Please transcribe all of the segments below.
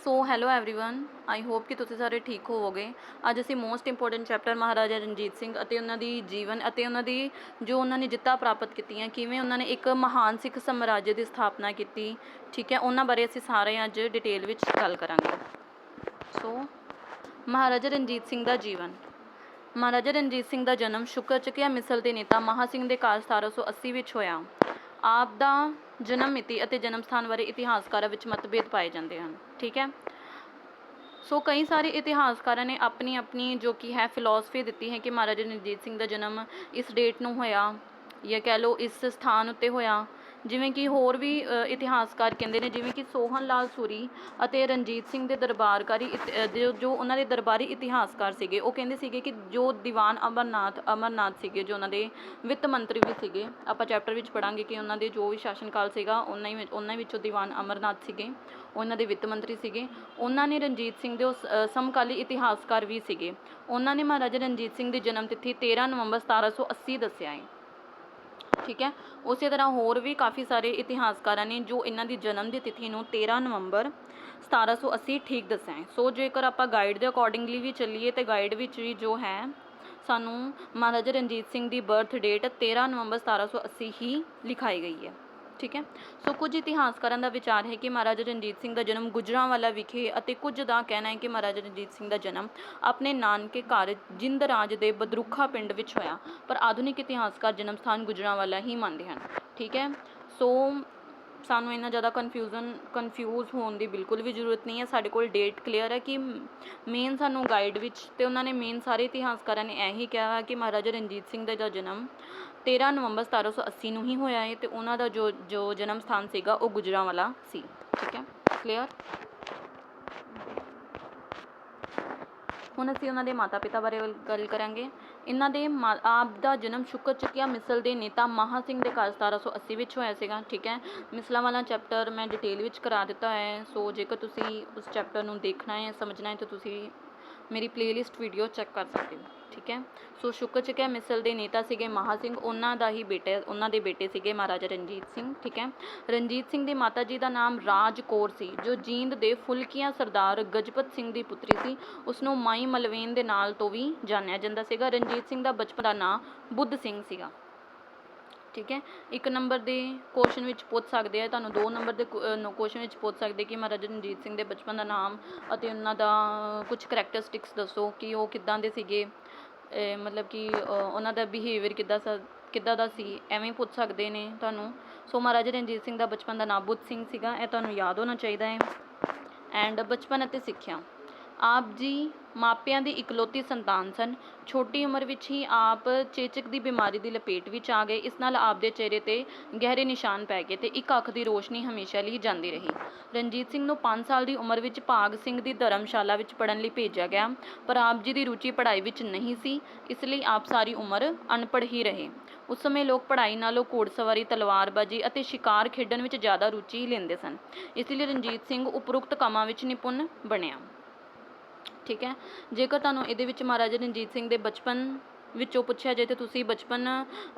So hello everyone, I hope कि ਤੁਸੀਂ ਸਾਰੇ ਠੀਕ ਹੋਵੋਗੇ। ਅੱਜ ਅਸੀਂ most important chapter Maharaja Ranjit Singh ਅਤੇ ਉਹਨਾਂ ਦੀ ਜੀਵਨ ਅਤੇ ਉਹਨਾਂ ਦੀ ਜੋ ਉਹਨਾਂ ਨੇ ਜਿੱਤਾਂ ਪ੍ਰਾਪਤ ਕੀਤੀਆਂ, ਕਿਵੇਂ ਉਹਨਾਂ ਨੇ ਇੱਕ ਮਹਾਨ ਸਿੱਖ ਸਾਮਰਾਜ ਦੀ ਸਥਾਪਨਾ ਕੀਤੀ, ਠੀਕ ਹੈ, ਉਹਨਾਂ ਬਾਰੇ ਅਸੀਂ ਸਾਰੇ ਅੱਜ ਡਿਟੇਲ ਵਿੱਚ ਗੱਲ ਕਰਾਂਗੇ। ਸੋ ਮਹਾਰਾਜਾ ਰਣਜੀਤ ਸਿੰਘ ਦਾ ਜੀਵਨ। ਮਹਾਰਾਜਾ ਰਣਜੀਤ ਸਿੰਘ ਦਾ ਜਨਮ ਸ਼ੁਕਰਚਕਿਆ ਮਿਸਲ ਦੇ ਨੇਤਾ ਮਹਾ ਸਿੰਘ ਦੇ ਘਰ 1780 ਵਿੱਚ ਹੋਇਆ। ਆਪ ਦਾ ਜਨਮ ਮਿਤੀ ਅਤੇ ਜਨਮ ਸਥਾਨ ਬਾਰੇ ਇਤਿਹਾਸਕਾਰਾਂ ਵਿੱਚ ਮਤਭੇਦ ਪਾਏ ਜਾਂਦੇ ਹਨ, ਠੀਕ ਹੈ। ਸੋ ਕਈ ਸਾਰੇ ਇਤਿਹਾਸਕਾਰਾਂ ਨੇ ਆਪਣੀ ਆਪਣੀ ਜੋ ਕਿ ਹੈ ਫਿਲੋਸਫੀ ਦਿੱਤੀ ਹੈ ਕਿ ਮਹਾਰਾਜਾ ਰਣਜੀਤ ਸਿੰਘ ਦਾ ਜਨਮ ਇਸ ਡੇਟ ਨੂੰ ਹੋਇਆ, ਜਾਂ ਕਹਿ ਲਓ ਇਸ ਸਥਾਨ ਉੱਤੇ ਹੋਇਆ। ਜਿਵੇਂ ਕਿ ਹੋਰ ਵੀ ਇਤਿਹਾਸਕਾਰ ਕਹਿੰਦੇ ਨੇ, ਜਿਵੇਂ ਕਿ ਸੋਹਣ ਲਾਲ ਸੂਰੀ ਅਤੇ ਰਣਜੀਤ ਸਿੰਘ ਦੇ ਦਰਬਾਰਕਾਰੀ ਜੋ ਉਹਨਾਂ ਦੇ ਦਰਬਾਰੀ ਇਤਿਹਾਸਕਾਰ ਸੀਗੇ, ਉਹ ਕਹਿੰਦੇ ਸੀਗੇ ਕਿ ਜੋ ਦੀਵਾਨ ਅਮਰਨਾਥ ਸੀਗੇ, ਜੋ ਉਹਨਾਂ ਦੇ ਵਿੱਤ ਮੰਤਰੀ ਵੀ ਸੀਗੇ। ਆਪਾਂ ਚੈਪਟਰ ਵਿੱਚ ਪੜ੍ਹਾਂਗੇ ਕਿ ਉਹਨਾਂ ਦੇ ਜੋ ਵੀ ਸ਼ਾਸਨ ਕਾਲ ਸੀਗਾ ਉਹਨਾਂ ਵਿੱਚੋਂ ਦੀਵਾਨ ਅਮਰਨਾਥ ਸੀਗੇ, ਉਹਨਾਂ ਦੇ ਵਿੱਤ ਮੰਤਰੀ ਸੀਗੇ। ਉਹਨਾਂ ਨੇ ਰਣਜੀਤ ਸਿੰਘ ਦੇ ਸਮਕਾਲੀ ਇਤਿਹਾਸਕਾਰ ਵੀ ਸੀਗੇ। ਉਹਨਾਂ ਨੇ ਮਹਾਰਾਜਾ ਰਣਜੀਤ ਸਿੰਘ ਦੀ ਜਨਮ ਤਿਥੀ 13 ਨਵੰਬਰ 1780 ਦੱਸਿਆ ਹੈ, ਠੀਕ ਹੈ। ਉਸੇ ਤਰ੍ਹਾਂ ਹੋਰ ਵੀ ਕਾਫੀ ਸਾਰੇ ਇਤਿਹਾਸਕਾਰਾਂ ਨੇ ਜੋ ਇਹਨਾਂ ਦੀ ਜਨਮ ਦੀ ਤਿਥੀ ਨੂੰ 13 ਨਵੰਬਰ 1780 ਠੀਕ ਦੱਸਿਆ ਹੈ। ਸੋ ਜੇਕਰ ਆਪਾਂ ਗਾਈਡ ਦੇ ਅਕੋਰਡਿੰਗਲੀ ਵੀ ਚੱਲੀਏ ਤਾਂ ਗਾਈਡ ਵਿੱਚ ਵੀ ਜੋ ਹੈ ਸਾਨੂੰ ਮਹਾਰਾਜਾ ਰਣਜੀਤ ਸਿੰਘ ਦੀ ਬਰਥ ਡੇਟ 13 ਨਵੰਬਰ 1780 ਹੀ ਲਿਖਾਈ ਗਈ ਹੈ, ਠੀਕ ਹੈ। ਸੋ ਕੁਝ ਇਤਿਹਾਸਕਾਰਾਂ ਦਾ ਵਿਚਾਰ ਹੈ ਕਿ ਮਹਾਰਾਜਾ ਰਣਜੀਤ ਸਿੰਘ ਦਾ ਜਨਮ ਗੁਜਰਾਂਵਾਲਾ ਵਿਖੇ ਅਤੇ ਕੁਝ ਦਾ ਕਹਿਣਾ ਹੈ ਕਿ ਮਹਾਰਾਜਾ ਰਣਜੀਤ ਸਿੰਘ ਦਾ ਜਨਮ ਆਪਣੇ ਨਾਨਕੇ ਘਰ ਜਿੰਦ ਰਾਜ ਦੇ ਬਦਰੁੱਖਾ ਪਿੰਡ ਵਿੱਚ ਹੋਇਆ, ਪਰ ਆਧੁਨਿਕ ਇਤਿਹਾਸਕਾਰ ਜਨਮ ਸਥਾਨ ਗੁਜਰਾਂਵਾਲਾ ਹੀ ਮੰਨਦੇ ਹਨ, ਠੀਕ ਹੈ। ਸੋ ਸਾਨੂੰ ਇੰਨਾ ਜ਼ਿਆਦਾ ਕਨਫਿਊਜ਼ ਹੋਣ ਦੀ ਬਿਲਕੁਲ ਵੀ ਜ਼ਰੂਰਤ ਨਹੀਂ ਹੈ। ਸਾਡੇ ਕੋਲ ਡੇਟ ਕਲੀਅਰ ਹੈ ਕਿ ਮੇਨ ਸਾਨੂੰ ਗਾਈਡ ਵਿੱਚ ਅਤੇ ਉਹਨਾਂ ਨੇ ਮੇਨ ਸਾਰੇ ਇਤਿਹਾਸਕਾਰਾਂ ਨੇ ਇਹੀ ਕਿਹਾ ਕਿ ਮਹਾਰਾਜਾ ਰਣਜੀਤ ਸਿੰਘ ਦਾ ਜਨਮ 13 ਨਵੰਬਰ 1780 ਨੂੰ ਹੀ ਹੋਇਆ ਹੈ ਅਤੇ ਉਹਨਾਂ ਦਾ ਜੋ ਜਨਮ ਸਥਾਨ ਸੀਗਾ ਉਹ ਗੁਜਰਾਂਵਾਲਾ ਸੀ, ਠੀਕ ਹੈ। ਕਲੀਅਰ। ਹੁਣ ਅਸੀਂ ਉਹਨਾਂ ਦੇ ਮਾਤਾ ਪਿਤਾ ਬਾਰੇ ਗੱਲ ਕਰਾਂਗੇ। ਇਹਨਾਂ ਦੇ ਆਪ ਦਾ ਜਨਮ ਸ਼ੁਕਰਚਕਿਆ ਮਿਸਲ ਦੇ ਨੇਤਾ ਮਹਾ ਸਿੰਘ ਦੇ ਘਰ 1780 ਵਿੱਚ ਹੋਇਆ ਸੀਗਾ, ਠੀਕ ਹੈ। ਮਿਸਲਾਂ ਵਾਲਾ ਚੈਪਟਰ ਮੈਂ ਡਿਟੇਲ ਵਿੱਚ ਕਰਾ ਦਿੱਤਾ ਹੈ। ਸੋ ਜੇਕਰ ਤੁਸੀਂ ਉਸ ਚੈਪਟਰ ਨੂੰ ਦੇਖਣਾ ਹੈ, ਸਮਝਣਾ ਹੈ, ਤਾਂ ਤੁਸੀਂ ਮੇਰੀ ਪਲੇਲਿਸਟ ਵੀਡੀਓ ਚੈੱਕ ਕਰ ਸਕਦੇ ਹੋ, ਠੀਕ ਹੈ। ਸੋ ਸ਼ੁਕਰਚਕਿਆ ਮਿਸਲ ਦੇ ਨੇਤਾ ਸੀਗੇ ਮਹਾ ਸਿੰਘ, ਉਹਨਾਂ ਦੇ ਬੇਟੇ ਸੀਗੇ ਮਹਾਰਾਜਾ ਰਣਜੀਤ ਸਿੰਘ, ਠੀਕ ਹੈ। ਰਣਜੀਤ ਸਿੰਘ ਦੀ ਮਾਤਾ ਜੀ ਦਾ ਨਾਮ ਰਾਜ ਕੌਰ ਸੀ, ਜੋ ਜੀਂਦ ਦੇ ਫੁਲਕੀਆਂ ਸਰਦਾਰ ਗਜਪਤ ਸਿੰਘ ਦੀ ਪੁੱਤਰੀ ਸੀ। ਉਸਨੂੰ ਮਾਈ ਮਲਵੇਨ ਦੇ ਨਾਲ ਤੋਂ ਵੀ ਜਾਣਿਆ ਜਾਂਦਾ ਸੀਗਾ। ਰਣਜੀਤ ਸਿੰਘ ਦਾ ਬਚਪਨ ਦਾ ਨਾਂ ਬੁੱਧ ਸਿੰਘ ਸੀਗਾ, ਠੀਕ ਹੈ। 1 ਨੰਬਰ ਦੇ ਕੁਐਸਚਨ ਵਿੱਚ ਪੁੱਛ ਸਕਦੇ ਆ, ਤੁਹਾਨੂੰ 2 ਨੰਬਰ ਦੇ ਕੁਐਸਚਨ ਵਿੱਚ ਪੁੱਛ ਸਕਦੇ ਕਿ ਮਹਾਰਾਜਾ ਰਣਜੀਤ ਸਿੰਘ ਦੇ ਬਚਪਨ ਦਾ ਨਾਮ ਅਤੇ ਉਹਨਾਂ ਦਾ ਕੁਝ ਕਰੈਕਟਰਿਸਟਿਕਸ ਦੱਸੋ ਕਿ ਉਹ ਕਿੱਦਾਂ ਦੇ ਸੀਗੇ, ਮਤਲਬ ਕਿ ਉਹਨਾਂ ਦਾ ਬਿਹੇਵੀਅਰ ਕਿੱਦਾਂ ਦਾ ਸੀ, ਐਵੇਂ ਪੁੱਛ ਸਕਦੇ ਨੇ ਤੁਹਾਨੂੰ। ਸੋ ਮਹਾਰਾਜਾ ਰਣਜੀਤ ਸਿੰਘ ਦਾ ਬਚਪਨ ਦਾ ਨਾਮ ਬੁੱਧ ਸਿੰਘ ਸੀਗਾ, ਇਹ ਤੁਹਾਨੂੰ ਯਾਦ ਹੋਣਾ ਚਾਹੀਦਾ ਹੈ। ਐਂਡ ਬਚਪਨ ਅਤੇ ਸਿੱਖਿਆ। ਆਪ ਜੀ ਮਾਪਿਆਂ ਦੀ ਇਕਲੌਤੀ ਸੰਤਾਨ ਸਨ। ਛੋਟੀ ਉਮਰ ਵਿੱਚ ਹੀ ਆਪ ਚੇਚਕ ਦੀ ਬਿਮਾਰੀ ਦੀ ਲਪੇਟ ਵਿੱਚ ਆ ਗਏ। ਇਸ ਨਾਲ ਆਪ ਦੇ ਚਿਹਰੇ 'ਤੇ ਗਹਿਰੇ ਨਿਸ਼ਾਨ ਪੈ ਗਏ ਅਤੇ ਇੱਕ ਅੱਖ ਦੀ ਰੋਸ਼ਨੀ ਹਮੇਸ਼ਾ ਲਈ ਜਾਂਦੀ ਰਹੀ। ਰਣਜੀਤ ਸਿੰਘ ਨੂੰ 5 ਸਾਲ ਦੀ ਉਮਰ ਵਿੱਚ ਭਾਗ ਸਿੰਘ ਦੀ ਧਰਮਸ਼ਾਲਾ ਵਿੱਚ ਪੜ੍ਹਨ ਲਈ ਭੇਜਿਆ ਗਿਆ, ਪਰ ਆਪ ਜੀ ਦੀ ਰੁਚੀ ਪੜ੍ਹਾਈ ਵਿੱਚ ਨਹੀਂ ਸੀ, ਇਸ ਲਈ ਆਪ ਸਾਰੀ ਉਮਰ ਅਨਪੜ੍ਹ ਹੀ ਰਹੇ। ਉਸ ਸਮੇਂ ਲੋਕ ਪੜ੍ਹਾਈ ਨਾਲੋਂ ਘੋੜਸਵਾਰੀ, ਤਲਵਾਰਬਾਜ਼ੀ ਅਤੇ ਸ਼ਿਕਾਰ ਖੇਡਣ ਵਿੱਚ ਜ਼ਿਆਦਾ ਰੁਚੀ ਲੈਂਦੇ ਸਨ, ਇਸ ਲਈ ਰਣਜੀਤ ਸਿੰਘ ਉਪਰੋਕਤ ਕੰਮਾਂ ਵਿੱਚ ਨਿਪੁੰਨ ਬਣਿਆ, ਠੀਕ ਹੈ। ਜੇਕਰ ਤੁਹਾਨੂੰ ਇਹਦੇ ਵਿੱਚ ਮਹਾਰਾਜਾ ਰਣਜੀਤ ਸਿੰਘ ਦੇ ਬਚਪਨ ਵਿੱਚੋਂ ਪੁੱਛਿਆ ਜਾਏ ਤਾਂ ਤੁਸੀਂ ਬਚਪਨ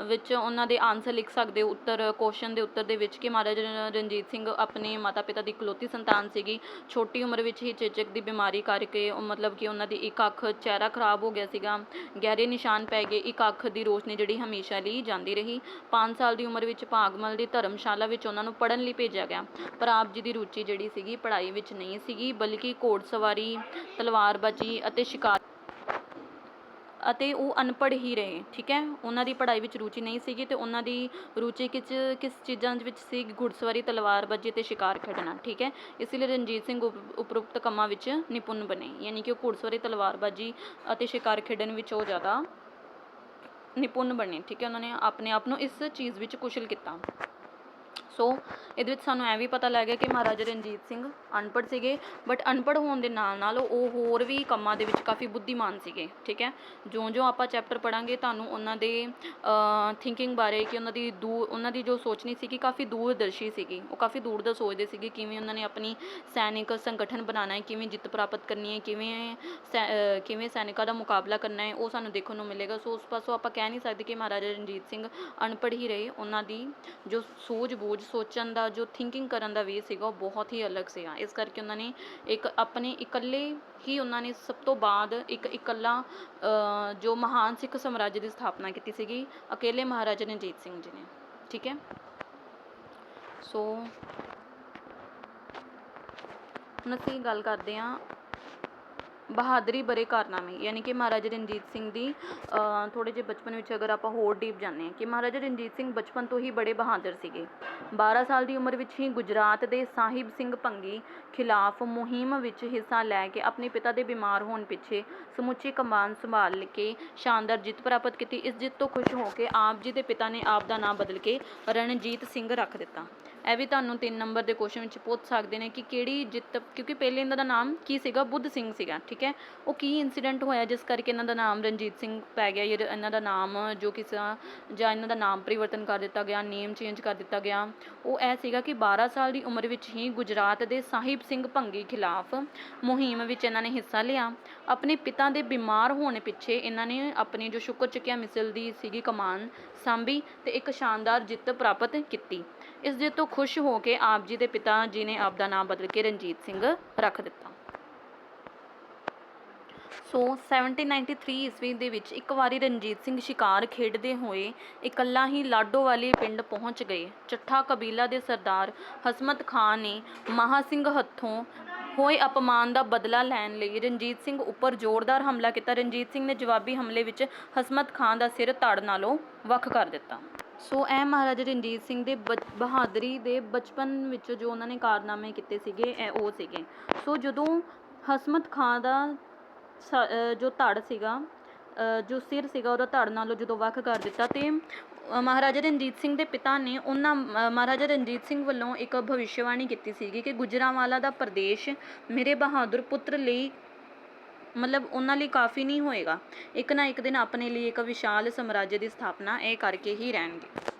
ਵਿੱਚ ਉਹਨਾਂ ਦੇ ਆਨਸਰ ਲਿਖ ਸਕਦੇ ਹੋ, ਕੁਐਸਚਨ ਦੇ ਉੱਤਰ ਦੇ ਵਿੱਚ, ਕਿ ਮਹਾਰਾਜਾ ਰਣਜੀਤ ਸਿੰਘ ਆਪਣੇ ਮਾਤਾ ਪਿਤਾ ਦੀ ਇਕਲੌਤੀ ਸੰਤਾਨ ਸੀਗੀ। ਛੋਟੀ ਉਮਰ ਵਿੱਚ ਹੀ ਚੇਚਕ ਦੀ ਬਿਮਾਰੀ ਕਰਕੇ ਮਤਲਬ ਕਿ ਉਹਨਾਂ ਦੀ ਇੱਕ ਅੱਖ, ਚਿਹਰਾ ਖਰਾਬ ਹੋ ਗਿਆ ਸੀਗਾ, ਗਹਿਰੇ ਨਿਸ਼ਾਨ ਪੈ ਗਏ, ਇੱਕ ਅੱਖ ਦੀ ਰੋਸ਼ਨੀ ਜਿਹੜੀ ਹਮੇਸ਼ਾ ਲਈ ਜਾਂਦੀ ਰਹੀ। 5 ਸਾਲ ਦੀ ਉਮਰ ਵਿੱਚ ਭਾਗਮਲ ਦੀ ਧਰਮਸ਼ਾਲਾ ਵਿੱਚ ਉਹਨਾਂ ਨੂੰ ਪੜ੍ਹਨ ਲਈ ਭੇਜਿਆ ਗਿਆ, ਪਰ ਆਪ ਜੀ ਦੀ ਰੁਚੀ ਜਿਹੜੀ ਸੀਗੀ ਪੜ੍ਹਾਈ ਵਿੱਚ ਨਹੀਂ ਸੀਗੀ, ਬਲਕਿ ਘੋੜਸਵਾਰੀ, ਤਲਵਾਰਬਾਜ਼ੀ ਅਤੇ ਸ਼ਿਕਾਰ, ਅਤੇ ਉਹ ਅਨਪੜ੍ਹ ਹੀ ਰਹੇ, ਠੀਕ ਹੈ। ਉਹਨਾਂ ਦੀ ਪੜ੍ਹਾਈ ਵਿੱਚ ਰੁਚੀ ਨਹੀਂ ਸੀਗੀ ਅਤੇ ਉਹਨਾਂ ਦੀ ਰੁਚੀ ਕਿਸ ਚੀਜ਼ਾਂ ਵਿੱਚ ਸੀ? ਘੁੜਸਵਾਰੀ, ਤਲਵਾਰਬਾਜ਼ੀ ਅਤੇ ਸ਼ਿਕਾਰ ਖੇਡਣਾ, ਠੀਕ ਹੈ। ਇਸ ਲਈ ਰਣਜੀਤ ਸਿੰਘ ਉਪਰੋਕਤ ਕੰਮਾਂ ਵਿੱਚ ਨਿਪੁੰਨ ਬਣੇ, ਯਾਨੀ ਕਿ ਉਹ ਘੁੜਸਵਾਰੀ, ਤਲਵਾਰਬਾਜ਼ੀ ਅਤੇ ਸ਼ਿਕਾਰ ਖੇਡਣ ਵਿੱਚ ਉਹ ਜ਼ਿਆਦਾ ਨਿਪੁੰਨ ਬਣੇ, ਠੀਕ ਹੈ। ਉਹਨਾਂ ਨੇ ਆਪਣੇ ਆਪ ਨੂੰ ਇਸ ਚੀਜ਼ ਵਿੱਚ ਕੁਸ਼ਲ ਕੀਤਾ। ਸੋ ਇਹਦੇ ਵਿੱਚ ਸਾਨੂੰ ਇਹ ਵੀ ਪਤਾ ਲੱਗ ਗਿਆ ਕਿ ਮਹਾਰਾਜਾ ਰਣਜੀਤ ਸਿੰਘ ਅਨਪੜ੍ਹ ਸੀਗੇ, ਬਟ ਅਨਪੜ੍ਹ ਹੋਣ ਦੇ ਨਾਲ ਨਾਲ ਉਹ ਹੋਰ ਵੀ ਕੰਮਾਂ ਦੇ ਵਿੱਚ ਕਾਫੀ ਬੁੱਧੀਮਾਨ ਸੀਗੇ, ਠੀਕ ਹੈ। ਜਿਉਂ ਆਪਾਂ ਚੈਪਟਰ ਪੜ੍ਹਾਂਗੇ ਤੁਹਾਨੂੰ ਉਹਨਾਂ ਦੇ ਥਿੰਕਿੰਗ ਬਾਰੇ, ਕਿ ਉਹਨਾਂ ਦੀ ਜੋ ਸੋਚਣੀ ਸੀਗੀ ਕਾਫੀ ਦੂਰਦਰਸ਼ੀ ਸੀਗੀ, ਉਹ ਕਾਫੀ ਦੂਰ ਦਾ ਸੋਚਦੇ ਸੀਗੇ, ਕਿਵੇਂ ਉਹਨਾਂ ਨੇ ਆਪਣੀ ਸੈਨਿਕ ਸੰਗਠਨ ਬਣਾਉਣਾ ਹੈ, ਕਿਵੇਂ ਜਿੱਤ ਪ੍ਰਾਪਤ ਕਰਨੀ ਹੈ, ਕਿਵੇਂ ਸੈਨਿਕਾਂ ਦਾ ਮੁਕਾਬਲਾ ਕਰਨਾ ਹੈ, ਉਹ ਸਾਨੂੰ ਦੇਖਣ ਨੂੰ ਮਿਲੇਗਾ। ਸੋ ਉਸ ਪਾਸੋਂ ਆਪਾਂ ਕਹਿ ਨਹੀਂ ਸਕਦੇ ਕਿ ਮਹਾਰਾਜਾ ਰਣਜੀਤ ਸਿੰਘ ਅਨਪੜ੍ਹ ਹੀ ਰਹੇ। ਉਹਨਾਂ ਦੀ ਜੋ ਸੂਝ ਬੂਝ ਸੋਚਣ ਦਾ, ਜੋ ਥਿੰਕਿੰਗ ਕਰਨ ਦਾ ਵੇ ਸੀਗਾ, ਉਹ ਬਹੁਤ ਹੀ ਅਲੱਗ ਸੀਗਾ। ਇਸ ਕਰਕੇ ਉਹਨਾਂ ਨੇ ਇੱਕ ਆਪਣੇ ਇਕੱਲੇ ਹੀ ਉਹਨਾਂ ਨੇ ਸਭ ਤੋਂ ਬਾਅਦ ਇੱਕ ਇਕੱਲਾ ਜੋ ਮਹਾਨ ਸਿੱਖ ਸਮਰਾਜ ਦੀ ਸਥਾਪਨਾ ਕੀਤੀ ਸੀਗੀ, ਅਕੇਲੇ ਮਹਾਰਾਜਾ ਰਣਜੀਤ ਸਿੰਘ ਜੀ ਨੇ। ਠੀਕ ਹੈ, ਸੋ ਹੁਣ ਅਸੀਂ ਗੱਲ ਕਰਦੇ ਹਾਂ ਬਹਾਦਰੀ ਬਾਰੇ ਕਾਰਨਾਮੇ, ਯਾਨੀ ਕਿ ਮਹਾਰਾਜਾ ਰਣਜੀਤ ਸਿੰਘ ਦੀ ਥੋੜ੍ਹੇ ਜਿਹੇ ਬਚਪਨ ਵਿੱਚ ਅਗਰ ਆਪਾਂ ਹੋਰ ਡੀਪ ਜਾਂਦੇ ਹਾਂ ਕਿ ਮਹਾਰਾਜਾ ਰਣਜੀਤ ਸਿੰਘ ਬਚਪਨ ਤੋਂ ਹੀ ਬੜੇ ਬਹਾਦਰ ਸੀਗੇ। 12 ਸਾਲ ਦੀ ਉਮਰ ਵਿੱਚ ਹੀ ਗੁਜਰਾਤ ਦੇ ਸਾਹਿਬ ਸਿੰਘ ਭੰਗੀ ਖਿਲਾਫ ਮੁਹਿੰਮ ਵਿੱਚ ਹਿੱਸਾ ਲੈ ਕੇ ਆਪਣੇ ਪਿਤਾ ਦੇ ਬਿਮਾਰ ਹੋਣ ਪਿੱਛੇ ਸਮੁੱਚੀ ਕਮਾਨ ਸੰਭਾਲ ਕੇ ਸ਼ਾਨਦਾਰ ਜਿੱਤ ਪ੍ਰਾਪਤ ਕੀਤੀ। ਇਸ ਜਿੱਤ ਤੋਂ ਖੁਸ਼ ਹੋ ਕੇ ਆਪ ਜੀ ਦੇ ਪਿਤਾ ਨੇ ਆਪ ਦਾ ਨਾਮ ਬਦਲ ਕੇ ਰਣਜੀਤ ਸਿੰਘ ਰੱਖ ਦਿੱਤਾ। ਇਹ ਵੀ ਤੁਹਾਨੂੰ 3 ਨੰਬਰ ਦੇ ਕੁਐਸਚਨ ਵਿੱਚ ਪੁੱਛ ਸਕਦੇ ਨੇ ਕਿ ਕਿਹੜੀ ਜਿੱਤ, ਕਿਉਂਕਿ ਪਹਿਲੇ ਇਹਨਾਂ ਦਾ ਨਾਮ ਕੀ ਸੀਗਾ, ਬੁੱਧ ਸਿੰਘ ਸੀਗਾ। ਠੀਕ ਹੈ, ਉਹ ਕੀ ਇੰਸੀਡੈਂਟ ਹੋਇਆ ਜਿਸ ਕਰਕੇ ਇਹਨਾਂ ਦਾ ਨਾਮ ਰਣਜੀਤ ਸਿੰਘ ਪੈ ਗਿਆ, ਜਾਂ ਇਹਨਾਂ ਦਾ ਨਾਮ ਜੋ ਕਿਸੇ ਜਾਂ ਇਹਨਾਂ ਦਾ ਨਾਮ ਪਰਿਵਰਤਨ ਕਰ ਦਿੱਤਾ ਗਿਆ, ਨੇਮ ਚੇਂਜ ਕਰ ਦਿੱਤਾ ਗਿਆ। ਉਹ ਇਹ ਸੀਗਾ ਕਿ 12 ਸਾਲ ਦੀ ਉਮਰ ਵਿੱਚ ਹੀ ਗੁਜਰਾਤ ਦੇ ਸਾਹਿਬ ਸਿੰਘ ਭੰਗੀ ਖਿਲਾਫ ਮੁਹਿੰਮ ਵਿੱਚ ਇਹਨਾਂ ਨੇ ਹਿੱਸਾ ਲਿਆ। ਆਪਣੇ ਪਿਤਾ ਦੇ ਬਿਮਾਰ ਹੋਣ ਪਿੱਛੇ ਇਹਨਾਂ ਨੇ ਆਪਣੀ ਜੋ ਸ਼ੁਕਰ ਚੱਕੀਆ ਮਿਸਲ ਦੀ ਸੀਗੀ ਕਮਾਨ ਸਾਂਭੀ ਅਤੇ ਇੱਕ ਸ਼ਾਨਦਾਰ ਜਿੱਤ ਪ੍ਰਾਪਤ ਕੀਤੀ। ਇਸ ਜਿੱਤ ਤੋਂ ਖੁਸ਼ ਹੋ ਕੇ ਆਪ ਜੀ ਦੇ ਪਿਤਾ ਜੀ ਨੇ ਆਪ ਦਾ ਨਾਮ ਬਦਲ ਕੇ ਰਣਜੀਤ ਸਿੰਘ ਰੱਖ ਦਿੱਤਾ। ਸੋ 1793 ਈਸਵੀ ਦੇ ਵਿੱਚ ਇੱਕ ਵਾਰੀ ਰਣਜੀਤ ਸਿੰਘ ਸ਼ਿਕਾਰ ਖੇਡਦੇ ਹੋਏ ਇਕੱਲਾ ਹੀ ਲਾਡੋਵਾਲੀ ਪਿੰਡ ਪਹੁੰਚ ਗਏ। ਚੱਠਾ ਕਬੀਲਾ ਦੇ ਸਰਦਾਰ ਹਸਮਤ ਖਾਂ ਨੇ ਮਹਾਂ ਸਿੰਘ ਹੱਥੋਂ ਹੋਏ ਅਪਮਾਨ ਦਾ ਬਦਲਾ ਲੈਣ ਲਈ ਰਣਜੀਤ ਸਿੰਘ ਉੱਪਰ ਜ਼ੋਰਦਾਰ ਹਮਲਾ ਕੀਤਾ। ਰਣਜੀਤ ਸਿੰਘ ਨੇ ਜਵਾਬੀ ਹਮਲੇ ਵਿੱਚ ਹਸਮਤ ਖਾਂ ਦਾ ਸਿਰ ਧੜ ਨਾਲੋਂ ਵੱਖ ਕਰ ਦਿੱਤਾ। ਸੋ ਇਹ ਮਹਾਰਾਜਾ ਰਣਜੀਤ ਸਿੰਘ ਦੇ ਬਹਾਦਰੀ ਦੇ ਬਚਪਨ ਵਿੱਚ ਜੋ ਉਹਨਾਂ ਨੇ ਕਾਰਨਾਮੇ ਕੀਤੇ ਸੀਗੇ, ਇਹ ਉਹ ਸੀਗੇ। ਸੋ ਜਦੋਂ ਹਸਮਤ ਖਾਂ ਦਾ ਜੋ ਧੜ ਸੀਗਾ, ਜੋ ਸਿਰ ਸੀਗਾ ਉਹਦਾ ਧੜ ਨਾਲੋਂ ਜਦੋਂ ਵੱਖ ਕਰ ਦਿੱਤਾ, ਅਤੇ ਮਹਾਰਾਜਾ ਰਣਜੀਤ ਸਿੰਘ ਦੇ ਪਿਤਾ ਨੇ ਮਹਾਰਾਜਾ ਰਣਜੀਤ ਸਿੰਘ ਵੱਲੋਂ ਇੱਕ ਭਵਿੱਖਬਾਣੀ ਕੀਤੀ ਸੀਗੀ ਕਿ ਗੁਜਰਾਂਵਾਲਾ ਦਾ ਪ੍ਰਦੇਸ਼ ਮੇਰੇ ਬਹਾਦਰ ਪੁੱਤਰ ਲਈ ਮਤਲਬ ਉਹਨਾਂ ਲਈ ਕਾਫੀ ਨਹੀਂ ਹੋਏਗਾ, ਇੱਕ ਨਾ ਇੱਕ ਦਿਨ ਆਪਣੇ ਲਈ ਇੱਕ ਵਿਸ਼ਾਲ ਸਮਰਾਜ ਦੀ ਸਥਾਪਨਾ ਇਹ ਕਰਕੇ ਹੀ ਰਹਿਣਗੇ।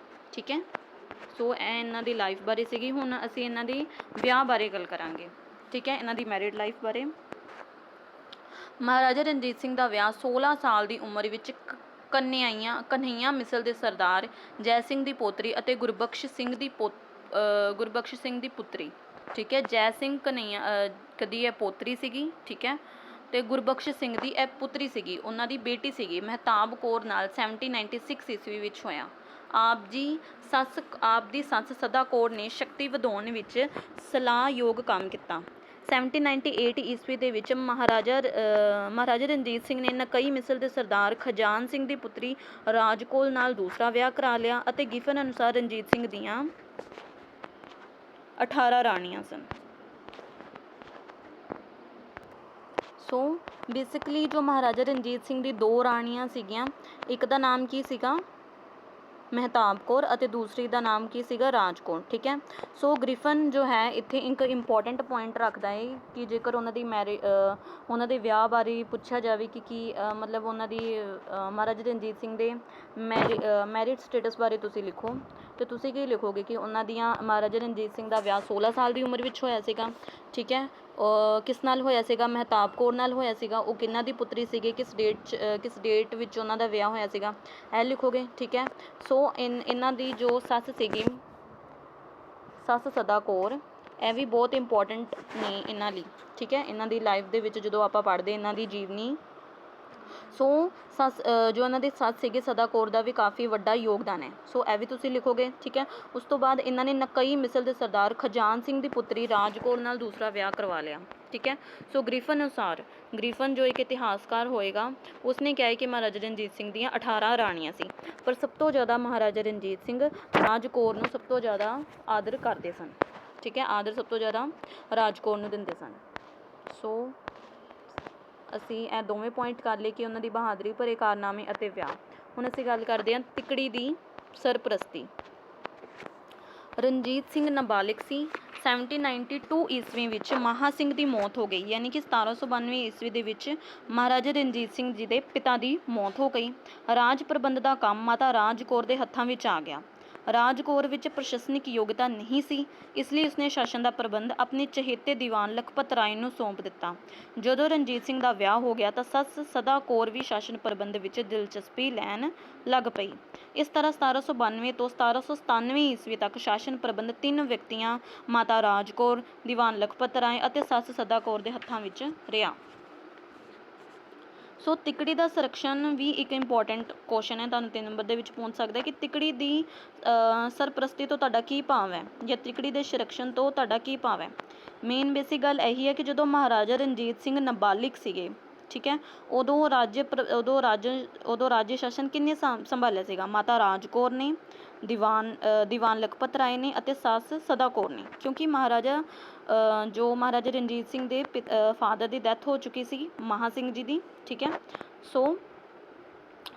ਠੀਕ ਹੈ, ਸੋ ਇਹ ਇਹਨਾਂ ਦੀ ਲਾਈਫ ਬਾਰੇ ਸੀਗੀ। ਹੁਣ ਅਸੀਂ ਇਹਨਾਂ ਦੀ ਵਿਆਹ ਬਾਰੇ ਗੱਲ ਕਰਾਂਗੇ। ਠੀਕ ਹੈ, ਇਹਨਾਂ ਦੀ ਮੈਰਿਡ ਲਾਈਫ ਬਾਰੇ। ਮਹਾਰਾਜਾ ਰਣਜੀਤ ਸਿੰਘ ਦਾ ਵਿਆਹ 16 ਸਾਲ ਦੀ ਉਮਰ ਵਿੱਚ ਕਨ੍ਹਈਆ ਮਿਸਲ ਦੇ ਸਰਦਾਰ ਜੈ ਸਿੰਘ ਦੀ ਪੋਤਰੀ ਅਤੇ ਗੁਰਬਖਸ਼ ਸਿੰਘ ਦੀ ਪੁੱਤਰੀ। ਠੀਕ ਹੈ, ਜੈ ਸਿੰਘ ਕਨ੍ਹਈਆ ਕਦੀ ਇਹ ਪੋਤਰੀ ਸੀਗੀ। ਠੀਕ ਹੈ, ਅਤੇ ਗੁਰਬਖਸ਼ ਸਿੰਘ ਦੀ ਇਹ ਪੁੱਤਰੀ ਸੀਗੀ, ਉਹਨਾਂ ਦੀ ਬੇਟੀ ਸੀਗੀ ਮਹਿਤਾਬ ਕੌਰ ਨਾਲ 1796 ਈਸਵੀ ਵਿੱਚ ਹੋਇਆ। ਆਪ ਦੀ ਸੱਸ ਸਦਾ ਕੌਰ ਨੇ ਸ਼ਕਤੀ ਵਧਾਉਣ ਵਿੱਚ ਸਲਾਹਯੋਗ ਕੰਮ ਕੀਤਾ। 1798 ਈਸਵੀ ਦੇ ਵਿੱਚ ਮਹਾਰਾਜਾ ਰਣਜੀਤ ਸਿੰਘ ਨੇ ਨਕਈ ਮਿਸਲ ਦੇ ਸਰਦਾਰ ਖਜਾਨ ਸਿੰਘ ਦੀ ਪੁੱਤਰੀ ਰਾਜ ਕੌਰ ਨਾਲ ਦੂਸਰਾ ਵਿਆਹ ਕਰਾ ਲਿਆ ਅਤੇ ਗਿਫਨ ਅਨੁਸਾਰ ਰਣਜੀਤ ਸਿੰਘ ਦੀਆਂ 18 ਰਾਣੀਆਂ ਸਨ। ਸੋ ਬੇਸਿਕਲੀ ਜੋ ਮਹਾਰਾਜਾ ਰਣਜੀਤ ਸਿੰਘ ਦੀ 2 ਰਾਣੀਆਂ ਸੀਗੀਆਂ, ਇੱਕ ਦਾ ਨਾਮ ਕੀ ਸੀਗਾ ਮਹਿਤਾਬ ਕੌਰ ਅਤੇ ਦੂਸਰੀ ਦਾ ਨਾਮ ਕੀ ਸੀਗਾ ਰਾਜ ਕੌਰ। ਠੀਕ ਹੈ, ਸੋ ਗ੍ਰਿਫਨ ਜੋ ਹੈ ਇੱਥੇ ਇੱਕ ਇੰਪੋਰਟੈਂਟ ਪੁਆਇੰਟ ਰੱਖਦਾ ਹੈ ਕਿ ਜੇਕਰ ਉਹਨਾਂ ਦੇ ਵਿਆਹ ਬਾਰੇ ਪੁੱਛਿਆ ਜਾਵੇ ਕਿ ਕੀ ਮਤਲਬ ਉਹਨਾਂ ਦੀ ਮਹਾਰਾਜਾ ਰਣਜੀਤ ਸਿੰਘ ਦੇ ਮੈਰਿਡ ਸਟੇਟਸ ਬਾਰੇ ਤੁਸੀਂ ਲਿਖੋ, ਅਤੇ ਤੁਸੀਂ ਕੀ ਲਿਖੋਗੇ ਕਿ ਉਹਨਾਂ ਦੀਆਂ ਮਹਾਰਾਜਾ ਰਣਜੀਤ ਸਿੰਘ ਦਾ ਵਿਆਹ 16 ਸਾਲ ਦੀ ਉਮਰ ਵਿੱਚ ਹੋਇਆ ਸੀਗਾ। ਠੀਕ ਹੈ, ਕਿਸ ਨਾਲ ਹੋਇਆ ਸੀਗਾ, ਮਹਿਤਾਬ ਕੌਰ ਨਾਲ ਹੋਇਆ ਸੀਗਾ। ਉਹ ਕਿਹਨਾਂ ਦੀ ਪੁੱਤਰੀ ਸੀਗੀ, ਕਿਸ ਡੇਟ ਵਿੱਚ ਉਹਨਾਂ ਦਾ ਵਿਆਹ ਹੋਇਆ ਸੀਗਾ, ਇਹ ਲਿਖੋਗੇ। ਠੀਕ ਹੈ, ਸੋ ਇਹਨਾਂ ਦੀ ਜੋ ਸੱਸ ਸੀਗੀ, ਸੱਸ ਸਦਾ ਕੌਰ, ਇਹ ਵੀ ਬਹੁਤ ਇੰਪੋਰਟੈਂਟ ਨੇ ਇਹਨਾਂ ਲਈ। ਠੀਕ ਹੈ, ਇਹਨਾਂ ਦੀ ਲਾਈਫ ਦੇ ਵਿੱਚ ਜਦੋਂ ਆਪਾਂ ਪੜ੍ਹਦੇ ਇਹਨਾਂ ਦੀ ਜੀਵਨੀ, ਸੋ ਜੋ ਇਹਨਾਂ ਦੀ ਸੱਸ ਸੀਗੀ ਸਦਾ ਕੌਰ ਦਾ ਵੀ ਕਾਫੀ ਵੱਡਾ ਯੋਗਦਾਨ ਹੈ। ਸੋ ਇਹ ਵੀ ਤੁਸੀਂ ਲਿਖੋਗੇ। ਠੀਕ ਹੈ, ਉਸ ਤੋਂ ਬਾਅਦ ਇਹਨਾਂ ਨੇ ਨਕਈ ਮਿਸਲ ਦੇ ਸਰਦਾਰ ਖਜਾਨ ਸਿੰਘ ਦੀ ਪੁੱਤਰੀ ਰਾਜ ਕੌਰ ਨਾਲ ਦੂਸਰਾ ਵਿਆਹ ਕਰਵਾ ਲਿਆ। ਠੀਕ ਹੈ, ਸੋ ਗ੍ਰਿਫਨ ਅਨੁਸਾਰ, ਗ੍ਰਿਫਨ ਜੋ ਇੱਕ ਇਤਿਹਾਸਕਾਰ ਹੋਏਗਾ, ਉਸਨੇ ਕਿਹਾ ਹੈ ਕਿ ਮਹਾਰਾਜਾ ਰਣਜੀਤ ਸਿੰਘ ਦੀਆਂ 18 ਰਾਣੀਆਂ ਸੀ, ਪਰ ਸਭ ਤੋਂ ਜ਼ਿਆਦਾ ਮਹਾਰਾਜਾ ਰਣਜੀਤ ਸਿੰਘ ਰਾਜ ਕੌਰ ਨੂੰ ਸਭ ਤੋਂ ਜ਼ਿਆਦਾ ਆਦਰ ਕਰਦੇ ਸਨ। ਠੀਕ ਹੈ, ਆਦਰ ਸਭ ਤੋਂ ਜ਼ਿਆਦਾ ਰਾਜ ਕੌਰ ਨੂੰ ਦਿੰਦੇ ਸਨ। ਸੋ ਅਸੀਂ ਇਹ ਦੋਵੇਂ ਪੁਆਇੰਟ ਕਰ ਲਏ ਕਿ ਉਹਨਾਂ ਦੀ ਬਹਾਦਰੀ ਭਰੇ ਕਾਰਨਾਮੇ ਅਤੇ ਵਿਆਹ। ਹੁਣ ਅਸੀਂ ਗੱਲ ਕਰਦੇ ਹਾਂ ਤਿਕੜੀ ਦੀ ਸਰਪ੍ਰਸਤੀ। ਰਣਜੀਤ ਸਿੰਘ ਨਾਬਾਲਿਗ ਸੀ। 1792 ਈਸਵੀ ਵਿੱਚ ਮਹਾਂ ਸਿੰਘ ਦੀ ਮੌਤ ਹੋ ਗਈ, ਯਾਨੀ ਕਿ 1792 ਈਸਵੀ ਦੇ ਵਿੱਚ ਮਹਾਰਾਜਾ ਰਣਜੀਤ ਸਿੰਘ ਜੀ ਦੇ ਪਿਤਾ ਦੀ ਮੌਤ ਹੋ ਗਈ। ਰਾਜ ਪ੍ਰਬੰਧ ਦਾ ਕੰਮ ਮਾਤਾ ਰਾਜ ਕੌਰ ਦੇ ਹੱਥਾਂ ਵਿੱਚ ਆ ਗਿਆ। ਰਾਜ ਕੌਰ ਵਿੱਚ ਪ੍ਰਸ਼ਾਸਨਿਕ ਯੋਗਤਾ ਨਹੀਂ ਸੀ, ਇਸ ਲਈ ਉਸਨੇ ਸ਼ਾਸਨ ਦਾ ਪ੍ਰਬੰਧ ਆਪਣੇ ਚਹੇਤੇ ਦੀਵਾਨ ਲਖਪਤ ਰਾਏ ਨੂੰ ਸੌਂਪ ਦਿੱਤਾ। ਜਦੋਂ ਰਣਜੀਤ ਸਿੰਘ ਦਾ ਵਿਆਹ ਹੋ ਗਿਆ ਤਾਂ ਸੱਸ ਸਦਾ ਕੌਰ ਵੀ ਸ਼ਾਸਨ ਪ੍ਰਬੰਧ ਵਿੱਚ ਦਿਲਚਸਪੀ ਲੈਣ ਲੱਗ ਪਈ। ਇਸ ਤਰ੍ਹਾਂ 1792 ਤੋਂ 1797 ਈਸਵੀ ਤੱਕ ਸ਼ਾਸਨ ਪ੍ਰਬੰਧ 3 ਵਿਅਕਤੀਆਂ ਮਾਤਾ ਰਾਜ ਕੌਰ, ਦੀਵਾਨ ਲਖਪਤ ਰਾਏ ਅਤੇ ਸੱਸ ਸਦਾ ਕੌਰ ਦੇ ਹੱਥਾਂ ਵਿੱਚ ਰਿਹਾ। ਸੋ ਤਿਕੜੀ ਦਾ ਸੰਰਕਸ਼ਣ ਵੀ ਇੱਕ ਇੰਪੋਰਟੈਂਟ ਕੁਐਸਚਨ ਹੈ, ਤੁਹਾਨੂੰ 3 ਨੰਬਰ ਦੇ ਵਿੱਚ ਪਹੁੰਚ ਸਕਦਾ ਕਿ ਤਿਕੜੀ ਦੀ ਸਰਪ੍ਰਸਤੀ ਤੋਂ ਤੁਹਾਡਾ ਕੀ ਭਾਵ ਹੈ, ਜਾਂ ਤਿਕੜੀ ਦੇ ਸੰਰਕਸ਼ਣ ਤੋਂ ਤੁਹਾਡਾ ਕੀ ਭਾਵ ਹੈ। ਮੇਨ ਬੇਸਿਕ ਗੱਲ ਇਹੀ ਹੈ ਕਿ ਜਦੋਂ ਮਹਾਰਾਜਾ ਰਣਜੀਤ ਸਿੰਘ ਨਾਬਾਲਿਗ ਸੀਗੇ, ਠੀਕ ਹੈ, ਉਦੋਂ ਰਾਜ ਸ਼ਾਸਨ ਕਿੰਨੇ ਸੰਭਾਲਿਆ ਸੀਗਾ? ਮਾਤਾ ਰਾਜ ਕੌਰ ਨੇ, ਦੀਵਾਨ ਲਖਪਤ ਰਾਏ ਨੇ ਅਤੇ ਸੱਸ ਸਦਾ ਕੌਰ ਨੇ। ਕਿਉਂਕਿ ਮਹਾਰਾਜਾ ਰਣਜੀਤ ਸਿੰਘ ਦੇ ਫਾਦਰ ਦੀ ਡੈਥ ਹੋ ਚੁੱਕੀ ਸੀ, ਮਹਾ ਸਿੰਘ ਜੀ ਦੀ, ਠੀਕ ਹੈ। ਸੋ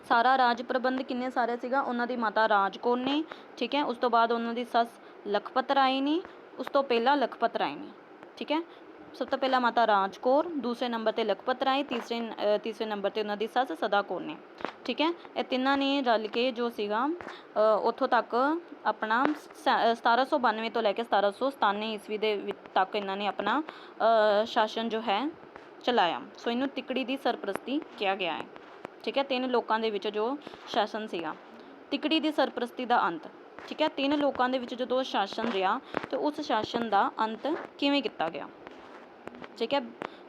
ਸਾਰਾ ਰਾਜ ਪ੍ਰਬੰਧ ਕਿੰਨੇ ਸਾਰੇ ਸੀਗਾ? ਉਹਨਾਂ ਦੀ ਮਾਤਾ ਰਾਜ ਕੌਰ ਨੇ, ਠੀਕ ਹੈ, ਉਸ ਤੋਂ ਬਾਅਦ ਉਹਨਾਂ ਦੀ ਸੱਸ ਲਖਪਤ ਰਾਏ ਨੇ, ਉਸ ਤੋਂ ਪਹਿਲਾਂ ਲਖਪਤ ਰਾਏ ਨੇ, ਠੀਕ ਹੈ। ਸਭ ਤੋਂ ਪਹਿਲਾਂ ਮਾਤਾ ਰਾਜ ਕੌਰ, ਦੂਸਰੇ ਨੰਬਰ 'ਤੇ ਲਖਪਤ ਰਾਏ, ਤੀਸਰੇ ਨੰਬਰ 'ਤੇ ਉਹਨਾਂ ਦੀ ਸੱਸ ਸਦਾ ਕੌਰ ਨੇ, ਠੀਕ ਹੈ। ਇਹ ਤਿੰਨਾਂ ਨੇ ਰਲ ਕੇ ਜੋ ਸੀਗਾ ਉੱਥੋਂ ਤੱਕ ਆਪਣਾ 1792 ਤੋਂ ਲੈ ਕੇ 1797 ਈਸਵੀ ਦੇ ਤੱਕ ਇਹਨਾਂ ਨੇ ਆਪਣਾ ਸ਼ਾਸਨ ਜੋ ਹੈ ਚਲਾਇਆ। ਸੋ ਇਹਨੂੰ ਤਿਕੜੀ ਦੀ ਸਰਪ੍ਰਸਤੀ ਕਿਹਾ ਗਿਆ ਹੈ, ਠੀਕ ਹੈ। 3 ਲੋਕਾਂ ਦੇ ਵਿੱਚ ਜੋ ਸ਼ਾਸਨ ਸੀਗਾ, ਤਿਕੜੀ ਦੀ ਸਰਪ੍ਰਸਤੀ ਦਾ ਅੰਤ, ਠੀਕ ਹੈ। 3 ਲੋਕਾਂ ਦੇ ਵਿੱਚ ਜਦੋਂ ਸ਼ਾਸਨ ਰਿਹਾ ਤਾਂ ਉਸ ਸ਼ਾਸਨ ਦਾ ਅੰਤ ਕਿਵੇਂ ਕੀਤਾ ਗਿਆ, ਠੀਕ ਹੈ।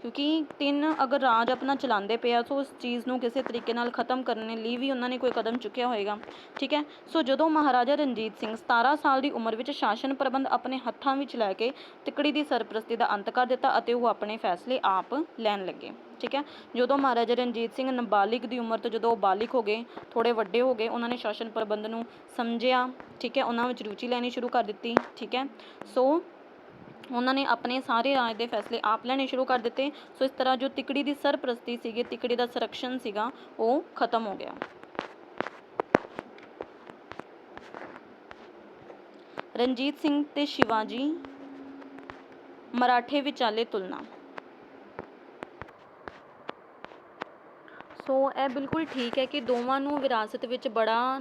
ਕਿਉਂਕਿ 3 ਅਗਰ ਰਾਜ ਆਪਣਾ ਚਲਾਉਂਦੇ ਪਏ ਆ, ਸੋ ਉਸ ਚੀਜ਼ ਨੂੰ ਕਿਸੇ ਤਰੀਕੇ ਨਾਲ ਖ਼ਤਮ ਕਰਨ ਲਈ ਵੀ ਉਹਨਾਂ ਨੇ ਕੋਈ ਕਦਮ ਚੁੱਕਿਆ ਹੋਏਗਾ, ਠੀਕ ਹੈ। ਸੋ ਜਦੋਂ ਮਹਾਰਾਜਾ ਰਣਜੀਤ ਸਿੰਘ 17 ਸਾਲ ਦੀ ਉਮਰ ਵਿੱਚ ਸ਼ਾਸਨ ਪ੍ਰਬੰਧ ਆਪਣੇ ਹੱਥਾਂ ਵਿੱਚ ਲੈ ਕੇ ਤਿਕੜੀ ਦੀ ਸਰਪ੍ਰਸਤੀ ਦਾ ਅੰਤ ਕਰ ਦਿੱਤਾ ਅਤੇ ਉਹ ਆਪਣੇ ਫੈਸਲੇ ਆਪ ਲੈਣ ਲੱਗੇ, ਠੀਕ ਹੈ। ਜਦੋਂ ਮਹਾਰਾਜਾ ਰਣਜੀਤ ਸਿੰਘ ਨਾਬਾਲਿਗ ਦੀ ਉਮਰ ਤੋਂ ਜਦੋਂ ਉਹ ਬਾਲਿਗ ਹੋ ਗਏ, ਥੋੜ੍ਹੇ ਵੱਡੇ ਹੋ ਗਏ, ਉਹਨਾਂ ਨੇ ਸ਼ਾਸਨ ਪ੍ਰਬੰਧ ਨੂੰ ਸਮਝਿਆ, ਠੀਕ ਹੈ, ਉਹਨਾਂ ਵਿੱਚ ਰੁਚੀ ਲੈਣੀ ਸ਼ੁਰੂ ਕਰ ਦਿੱਤੀ, ਠੀਕ ਹੈ। ਸੋ ਉਹਨਾਂ ਨੇ ਆਪਣੇ ਸਾਰੇ ਰਾਜ ਦੇ ਫੈਸਲੇ ਆਪ ਲੈਣੇ ਸ਼ੁਰੂ ਕਰ ਦਿੱਤੇ। ਸੋ ਇਸ ਤਰ੍ਹਾਂ ਜੋ ਤਿਕੜੀ ਦੀ ਸਰਪ੍ਰਸਤੀ ਸੀਗੀ, ਤਿਕੜੀ ਦਾ ਸੰਰਕਸ਼ਣ ਸੀਗਾ, ਉਹ ਖਤਮ ਹੋ ਗਿਆ। ਰਣਜੀਤ ਸਿੰਘ ਤੇ ਸ਼ਿਵਾਜੀ ਮਰਾਠੇ ਵਿਚਾਲੇ ਤੁਲਨਾ। ਸੋ ਇਹ ਬਿਲਕੁਲ ਠੀਕ ਹੈ ਕਿ ਦੋਵਾਂ ਨੂੰ ਵਿਰਾਸਤ ਵਿੱਚ ਬੜਾ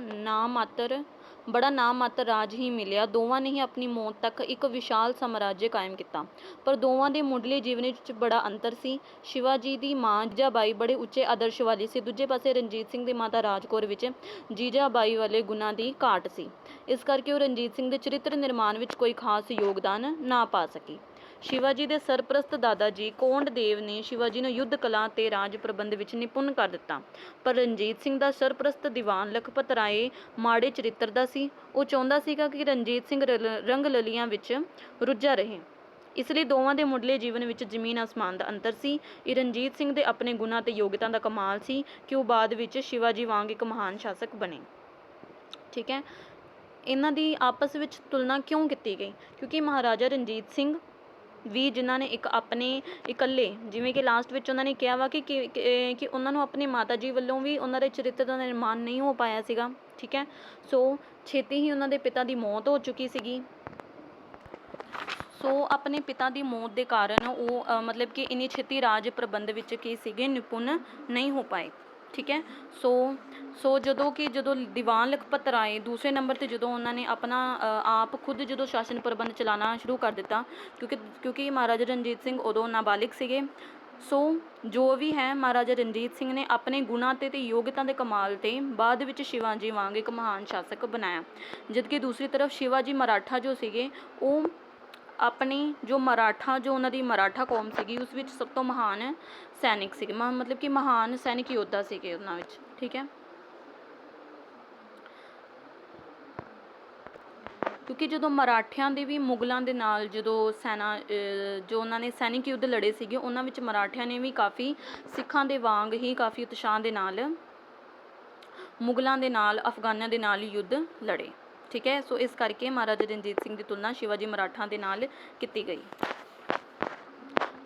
ਨਾਮਾਤਰ ਰਾਜ ਹੀ ਮਿਲਿਆ। ਦੋਵਾਂ ਨੇ ਹੀ ਆਪਣੀ ਮੌਤ ਤੱਕ ਇੱਕ ਵਿਸ਼ਾਲ ਸਾਮਰਾਜ ਕਾਇਮ ਕੀਤਾ, ਪਰ ਦੋਵਾਂ ਦੇ ਮੁੱਢਲੇ ਜੀਵਨ ਵਿੱਚ ਬੜਾ ਅੰਤਰ ਸੀ। ਸ਼ਿਵਾਜੀ ਦੀ ਮਾਂ ਜੀਜਾਬਾਈ ਬੜੇ ਉੱਚੇ ਆਦਰਸ਼ ਵਾਲੀ ਸੀ, ਦੂਜੇ ਪਾਸੇ ਰਣਜੀਤ ਸਿੰਘ ਦੀ ਮਾਤਾ ਰਾਜ ਕੌਰ ਵਿੱਚ ਜੀਜਾਬਾਈ ਵਾਲੇ ਗੁਣਾਂ ਦੀ ਘਾਟ ਸੀ, ਇਸ ਕਰਕੇ ਉਹ ਰਣਜੀਤ ਸਿੰਘ ਦੇ ਚਰਿੱਤਰ ਨਿਰਮਾਣ ਵਿੱਚ ਕੋਈ ਖਾਸ ਯੋਗਦਾਨ ਨਾ ਪਾ ਸਕੀ। ਸ਼ਿਵਾਜੀ ਦੇ ਸਰਪ੍ਰਸਤ ਦਾਦਾ ਜੀ ਕੋਂਡ ਦੇਵ ਨੇ ਸ਼ਿਵਾਜੀ ਨੂੰ ਯੁੱਧ ਕਲਾ ਤੇ ਰਾਜ ਪ੍ਰਬੰਧ ਵਿੱਚ ਨਿਪੁੰਨ ਕਰ ਦਿੱਤਾ, ਪਰ ਰਣਜੀਤ ਸਿੰਘ ਦਾ ਸਰਪ੍ਰਸਤ ਦੀਵਾਨ ਲਖਪਤ ਰਾਏ ਮਾੜੇ ਚਰਿੱਤਰ ਦਾ ਸੀ। ਉਹ ਚਾਹੁੰਦਾ ਸੀਗਾ ਕਿ ਰਣਜੀਤ ਸਿੰਘ ਰੰਗ ਲਲੀਆਂ ਵਿੱਚ ਰੁੱਝਾ ਰਹੇ, ਇਸ ਲਈ ਦੋਵਾਂ ਦੇ ਮੁੱਢਲੇ ਜੀਵਨ ਵਿੱਚ ਜ਼ਮੀਨ ਆਸਮਾਨ ਦਾ ਅੰਤਰ ਸੀ। ਇਹ ਰਣਜੀਤ ਸਿੰਘ ਦੇ ਆਪਣੇ ਗੁਣਾਂ ਤੇ ਯੋਗਤਾ ਦਾ ਕਮਾਲ ਸੀ ਕਿ ਉਹ ਬਾਅਦ ਵਿੱਚ ਸ਼ਿਵਾਜੀ ਵਾਂਗ ਇੱਕ ਮਹਾਨ ਸ਼ਾਸਕ ਬਣੇ, ਠੀਕ ਹੈ। ਇਹਨਾਂ ਦੀ ਆਪਸ ਵਿੱਚ ਤੁਲਨਾ ਕਿਉਂ ਕੀਤੀ ਗਈ? ਕਿਉਂਕਿ ਮਹਾਰਾਜਾ ਰਣਜੀਤ ਸਿੰਘ ਵੀ ਜਿਨ੍ਹਾਂ ਨੇ ਇਕੱਲੇ, ਜਿਵੇਂ ਕਿ ਲਾਸਟ ਵਿੱਚ ਉਹਨਾਂ ਨੇ ਕਿਹਾ ਵਾ ਕਿ ਉਹਨਾਂ ਨੂੰ ਆਪਣੀ ਮਾਤਾ ਜੀ ਵੱਲੋਂ ਵੀ ਉਹਨਾਂ ਦੇ ਚਰਿੱਤਰ ਦਾ ਨਿਰਮਾਣ ਨਹੀਂ ਹੋ ਪਾਇਆ ਸੀਗਾ, ਠੀਕ ਹੈ। ਸੋ ਛੇਤੀ ਹੀ ਉਹਨਾਂ ਦੇ ਪਿਤਾ ਦੀ ਮੌਤ ਹੋ ਚੁੱਕੀ ਸੀਗੀ। ਸੋ ਆਪਣੇ ਪਿਤਾ ਦੀ ਮੌਤ ਦੇ ਕਾਰਨ ਉਹ ਮਤਲਬ ਕਿ ਇੰਨੀ ਛੇਤੀ ਰਾਜ ਪ੍ਰਬੰਧ ਵਿੱਚ ਕੀ ਸੀਗੇ, ਨਿਪੁੰਨ ਨਹੀਂ ਹੋ ਪਾਏ, ਠੀਕ ਹੈ। ਸੋ ਜਦੋਂ ਦੀਵਾਨ ਲਖਪਤ ਰਾਏ ਦੂਸਰੇ ਨੰਬਰ 'ਤੇ ਜਦੋਂ ਉਹਨਾਂ ਨੇ ਆਪਣਾ ਆਪ ਖੁਦ ਜਦੋਂ ਸ਼ਾਸਨ ਪ੍ਰਬੰਧ ਚਲਾਉਣਾ ਸ਼ੁਰੂ ਕਰ ਦਿੱਤਾ, ਕਿਉਂਕਿ ਮਹਾਰਾਜਾ ਰਣਜੀਤ ਸਿੰਘ ਉਦੋਂ ਨਾਬਾਲਿਗ ਸੀਗੇ। ਸੋ ਜੋ ਵੀ ਹੈ, ਮਹਾਰਾਜਾ ਰਣਜੀਤ ਸਿੰਘ ਨੇ ਆਪਣੇ ਗੁਣਾਂ ਤੇ ਯੋਗਤਾ ਦੇ ਕਮਾਲ 'ਤੇ ਬਾਅਦ ਵਿੱਚ ਸ਼ਿਵਾਜੀ ਵਾਂਗ ਇੱਕ ਮਹਾਨ ਸ਼ਾਸਕ ਬਣਾਇਆ, ਜਦਕਿ ਦੂਸਰੀ ਤਰਫ ਸ਼ਿਵਾਜੀ ਮਰਾਠਾ ਜੋ ਸੀਗੇ, ਉਹ ਆਪਣੀ ਜੋ ਉਹਨਾਂ ਦੀ ਮਰਾਠਾ ਕੌਮ ਸੀਗੀ, ਉਸ ਵਿੱਚ ਸਭ ਤੋਂ ਮਹਾਨ ਸੈਨਿਕ ਸੀਗੇ, ਮਤਲਬ ਕਿ ਮਹਾਨ ਸੈਨਿਕ ਯੋਧਾ ਸੀਗੇ ਉਹਨਾਂ ਵਿੱਚ, ਠੀਕ ਹੈ। ਕਿਉਂਕਿ ਜਦੋਂ ਮਰਾਠਿਆਂ ਦੇ ਵੀ ਮੁਗਲਾਂ ਦੇ ਨਾਲ ਜੋ ਉਹਨਾਂ ਨੇ ਸੈਨਿਕ ਯੁੱਧ ਲੜੇ ਸੀਗੇ, ਉਹਨਾਂ ਵਿੱਚ ਮਰਾਠਿਆਂ ਨੇ ਵੀ ਕਾਫੀ ਸਿੱਖਾਂ ਦੇ ਵਾਂਗ ਹੀ ਕਾਫੀ ਉਤਸ਼ਾਹ ਦੇ ਨਾਲ ਮੁਗਲਾਂ ਦੇ ਨਾਲ, ਅਫਗਾਨਾਂ ਦੇ ਨਾਲ ਯੁੱਧ ਲੜੇ, ਠੀਕ ਹੈ। ਸੋ ਇਸ ਕਰਕੇ ਮਹਾਰਾਜਾ ਰਣਜੀਤ ਸਿੰਘ ਦੀ ਤੁਲਨਾ ਸ਼ਿਵਾਜੀ ਮਰਾਠਾ ਦੇ ਨਾਲ ਕੀਤੀ ਗਈ।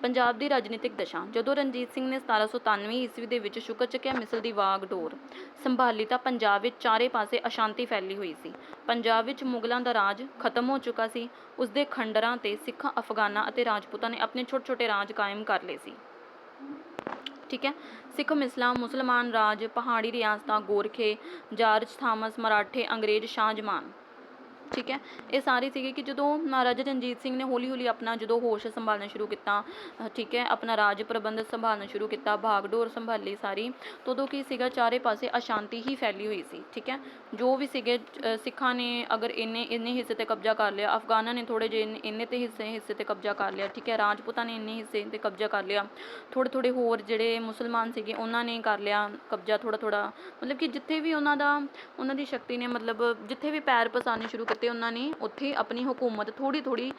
ਪੰਜਾਬ ਦੀ ਰਾਜਨੀਤਿਕ ਦਸ਼ਾ। ਜਦੋਂ ਰਣਜੀਤ ਸਿੰਘ ਨੇ 1793 ਈਸਵੀ ਦੇ ਵਿੱਚ ਸ਼ੁਕਰ ਚੱਕਿਆ ਮਿਸਲ ਦੀ ਵਾਗਡੋਰ ਸੰਭਾਲੀ ਤਾਂ ਪੰਜਾਬ ਵਿੱਚ ਚਾਰੇ ਪਾਸੇ ਅਸ਼ਾਂਤੀ ਫੈਲੀ ਹੋਈ ਸੀ। ਪੰਜਾਬ ਵਿੱਚ ਮੁਗਲਾਂ ਦਾ ਰਾਜ ਖਤਮ ਹੋ ਚੁੱਕਾ ਸੀ। ਉਸਦੇ ਖੰਡਰਾਂ 'ਤੇ ਸਿੱਖਾਂ, ਅਫਗਾਨਾਂ ਅਤੇ ਰਾਜਪੂਤਾਂ ਨੇ ਆਪਣੇ ਛੋਟੇ-ਛੋਟੇ ਰਾਜ ਕਾਇਮ ਕਰ ਲਏ ਸੀ, ਠੀਕ ਹੈ। ਸਿੱਖ ਮੁਸਲਮਾਨ ਰਾਜ, ਪਹਾੜੀ ਰਿਆਸਤਾਂ, ਗੋਰਖੇ, ਜਾਰਜ ਥਾਮਸ, ਮਰਾਠੇ, ਅੰਗਰੇਜ਼, ਸ਼ਾਹ ਜਮਾਨ, ਠੀਕ ਹੈ। ਇਹ ਸਾਰੇ ਸੀਗੇ ਕਿ ਜਦੋਂ ਮਹਾਰਾਜਾ ਰਣਜੀਤ ਸਿੰਘ ਨੇ ਹੌਲੀ ਹੌਲੀ ਆਪਣਾ ਜਦੋਂ ਹੋਸ਼ ਸੰਭਾਲਣਾ ਸ਼ੁਰੂ ਕੀਤਾ, ਠੀਕ ਹੈ, ਆਪਣਾ ਰਾਜ ਪ੍ਰਬੰਧ ਸੰਭਾਲਣਾ ਸ਼ੁਰੂ ਕੀਤਾ, ਭਾਗਡੋਰ ਸੰਭਾਲੀ ਸਾਰੀ, ਤਾਂ ਉਦੋਂ ਕੀ ਸੀਗਾ, ਚਾਰੇ ਪਾਸੇ ਅਸ਼ਾਂਤੀ ਹੀ ਫੈਲੀ ਹੋਈ ਸੀ। ਠੀਕ ਹੈ, ਜੋ ਵੀ ਸੀਗੇ ਸਿੱਖਾਂ ਨੇ ਅਗਰ ਇੰਨੇ ਹਿੱਸੇ 'ਤੇ ਕਬਜ਼ਾ ਕਰ ਲਿਆ, ਅਫਗਾਨਾਂ ਨੇ ਥੋੜ੍ਹੇ ਜਿਹੇ ਇੰਨੇ ਤੇ ਹਿੱਸੇ 'ਤੇ ਕਬਜ਼ਾ ਕਰ ਲਿਆ, ਠੀਕ ਹੈ, ਰਾਜਪੂਤਾਂ ਨੇ ਇੰਨੇ ਹਿੱਸੇ 'ਤੇ ਕਬਜ਼ਾ ਕਰ ਲਿਆ, ਥੋੜ੍ਹੇ ਹੋਰ ਜਿਹੜੇ ਮੁਸਲਮਾਨ ਸੀਗੇ ਉਹਨਾਂ ਨੇ ਕਰ ਲਿਆ ਕਬਜ਼ਾ ਥੋੜ੍ਹਾ, ਮਤਲਬ ਕਿ ਜਿੱਥੇ ਵੀ ਉਹਨਾਂ ਦੀ ਸ਼ਕਤੀ ਨੇ, ਮਤਲਬ ਜਿੱਥੇ ਵੀ ਪੈਰ ਪਸਾਰਨੇ ਸ਼ੁਰੂ ਕੀਤੇ ਉਹਨਾਂ ਨੇ ਉੱਥੇ ਆਪਣੀ ਹਕੂਮਤ ਥੋੜ੍ਹੀ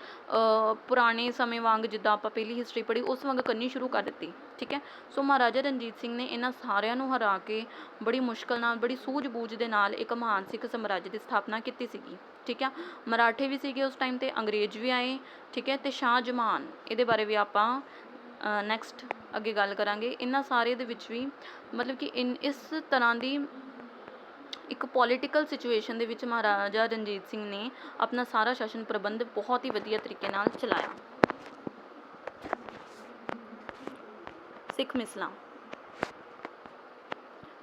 ਪੁਰਾਣੇ ਸਮੇਂ ਵਾਂਗ, ਜਿੱਦਾਂ ਆਪਾਂ ਪਹਿਲੀ ਹਿਸਟਰੀ ਪੜ੍ਹੀ ਉਸ ਵਾਂਗ ਕਰਨੀ ਸ਼ੁਰੂ ਕਰ ਦਿੱਤੀ। ਠੀਕ ਹੈ, ਸੋ ਮਹਾਰਾਜਾ ਰਣਜੀਤ ਸਿੰਘ ਨੇ ਇਹਨਾਂ ਸਾਰਿਆਂ ਨੂੰ ਹਰਾ ਕੇ ਬੜੀ ਮੁਸ਼ਕਲ ਨਾਲ, ਬੜੀ ਸੂਝ-ਬੂਝ ਦੇ ਨਾਲ ਇੱਕ ਮਹਾਨ ਸਿੱਖ ਸਾਮਰਾਜ ਦੀ ਸਥਾਪਨਾ ਕੀਤੀ ਸੀਗੀ। ਠੀਕ ਹੈ, ਮਰਾਠੇ ਵੀ ਸੀਗੇ ਉਸ ਟਾਈਮ 'ਤੇ, ਅੰਗਰੇਜ਼ ਵੀ ਆਏ, ਠੀਕ ਹੈ, ਅਤੇ ਸ਼ਾਹਜਹਾਨ, ਇਹਦੇ ਬਾਰੇ ਵੀ ਆਪਾਂ ਨੈਕਸਟ ਅੱਗੇ ਗੱਲ ਕਰਾਂਗੇ। ਇਹਨਾਂ ਸਾਰੇ ਦੇ ਵਿੱਚ ਵੀ ਮਤਲਬ ਕਿ ਇਸ ਤਰ੍ਹਾਂ ਦੀ ਇੱਕ ਪੋਲੀਟੀਕਲ ਸਿਚੁਏਸ਼ਨ ਦੇ ਵਿੱਚ ਮਹਾਰਾਜਾ ਰਣਜੀਤ ਸਿੰਘ ਨੇ ਆਪਣਾ ਸਾਰਾ ਸ਼ਾਸਨ ਪ੍ਰਬੰਧ ਬਹੁਤ ਹੀ ਵਧੀਆ ਤਰੀਕੇ ਨਾਲ ਚਲਾਇਆ। ਸਿੱਖ ਮਿਸਲਾਂ,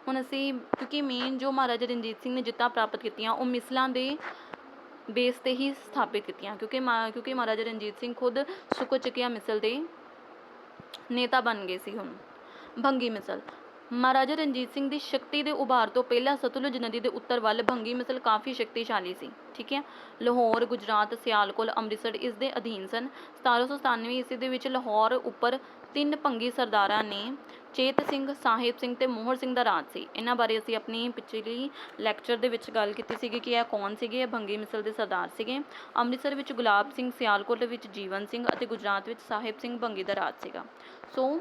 ਹੁਣ ਅਸੀਂ ਕਿਉਂਕਿ ਮੇਨ ਜੋ ਮਹਾਰਾਜਾ ਰਣਜੀਤ ਸਿੰਘ ਨੇ ਜਿੱਤਾਂ ਪ੍ਰਾਪਤ ਕੀਤੀਆਂ ਉਹ ਮਿਸਲਾਂ ਦੇ ਬੇਸ 'ਤੇ ਹੀ ਸਥਾਪਿਤ ਕੀਤੀਆਂ, ਕਿਉਂਕਿ ਮਹਾਰਾਜਾ ਰਣਜੀਤ ਸਿੰਘ ਖੁਦ ਸੁੱਕ ਚੁੱਕਿਆ ਮਿਸਲ ਦੇ ਨੇਤਾ ਬਣ ਗਏ ਸੀ। ਹੁਣ ਭੰਗੀ ਮਿਸਲ, ਮਹਾਰਾਜਾ ਰਣਜੀਤ ਸਿੰਘ ਦੀ ਸ਼ਕਤੀ ਦੇ ਉਭਾਰ ਤੋਂ ਪਹਿਲਾਂ ਸਤਲੁਜ ਨਦੀ ਦੇ ਉੱਤਰ ਵੱਲ ਭੰਗੀ ਮਿਸਲ ਕਾਫੀ ਸ਼ਕਤੀਸ਼ਾਲੀ ਸੀ। ਠੀਕ ਹੈ, ਲਾਹੌਰ, ਗੁਜਰਾਤ, ਸਿਆਲਕੋਟ, ਅੰਮ੍ਰਿਤਸਰ ਇਸ ਦੇ ਅਧੀਨ ਸਨ। 1797 ਈਸਵੀ ਦੇ ਵਿੱਚ ਲਾਹੌਰ ਉੱਪਰ 3 ਭੰਗੀ ਸਰਦਾਰਾਂ ਨੇ ਚੇਤ ਸਿੰਘ, ਸਾਹਿਬ ਸਿੰਘ ਤੇ ਮੋਹਰ ਸਿੰਘ ਦਾ ਰਾਜ ਸੀ। ਇਹਨਾਂ ਬਾਰੇ ਅਸੀਂ ਆਪਣੀ ਪਿਛਲੀ ਲੈਕਚਰ ਦੇ ਵਿੱਚ ਗੱਲ ਕੀਤੀ ਸੀਗੀ ਕਿ ਇਹ ਕੌਣ ਸੀਗੇ, ਇਹ ਭੰਗੀ ਮਿਸਲ ਦੇ ਸਰਦਾਰ ਸੀਗੇ। ਅੰਮ੍ਰਿਤਸਰ ਵਿੱਚ ਗੁਲਾਬ ਸਿੰਘ, ਸਿਆਲਕੋਟ ਵਿੱਚ ਜੀਵਨ ਸਿੰਘ ਅਤੇ ਗੁਜਰਾਤ ਵਿੱਚ ਸਾਹਿਬ ਸਿੰਘ ਭੰਗੀ ਦਾ ਰਾਜ ਸੀਗਾ। ਸੋ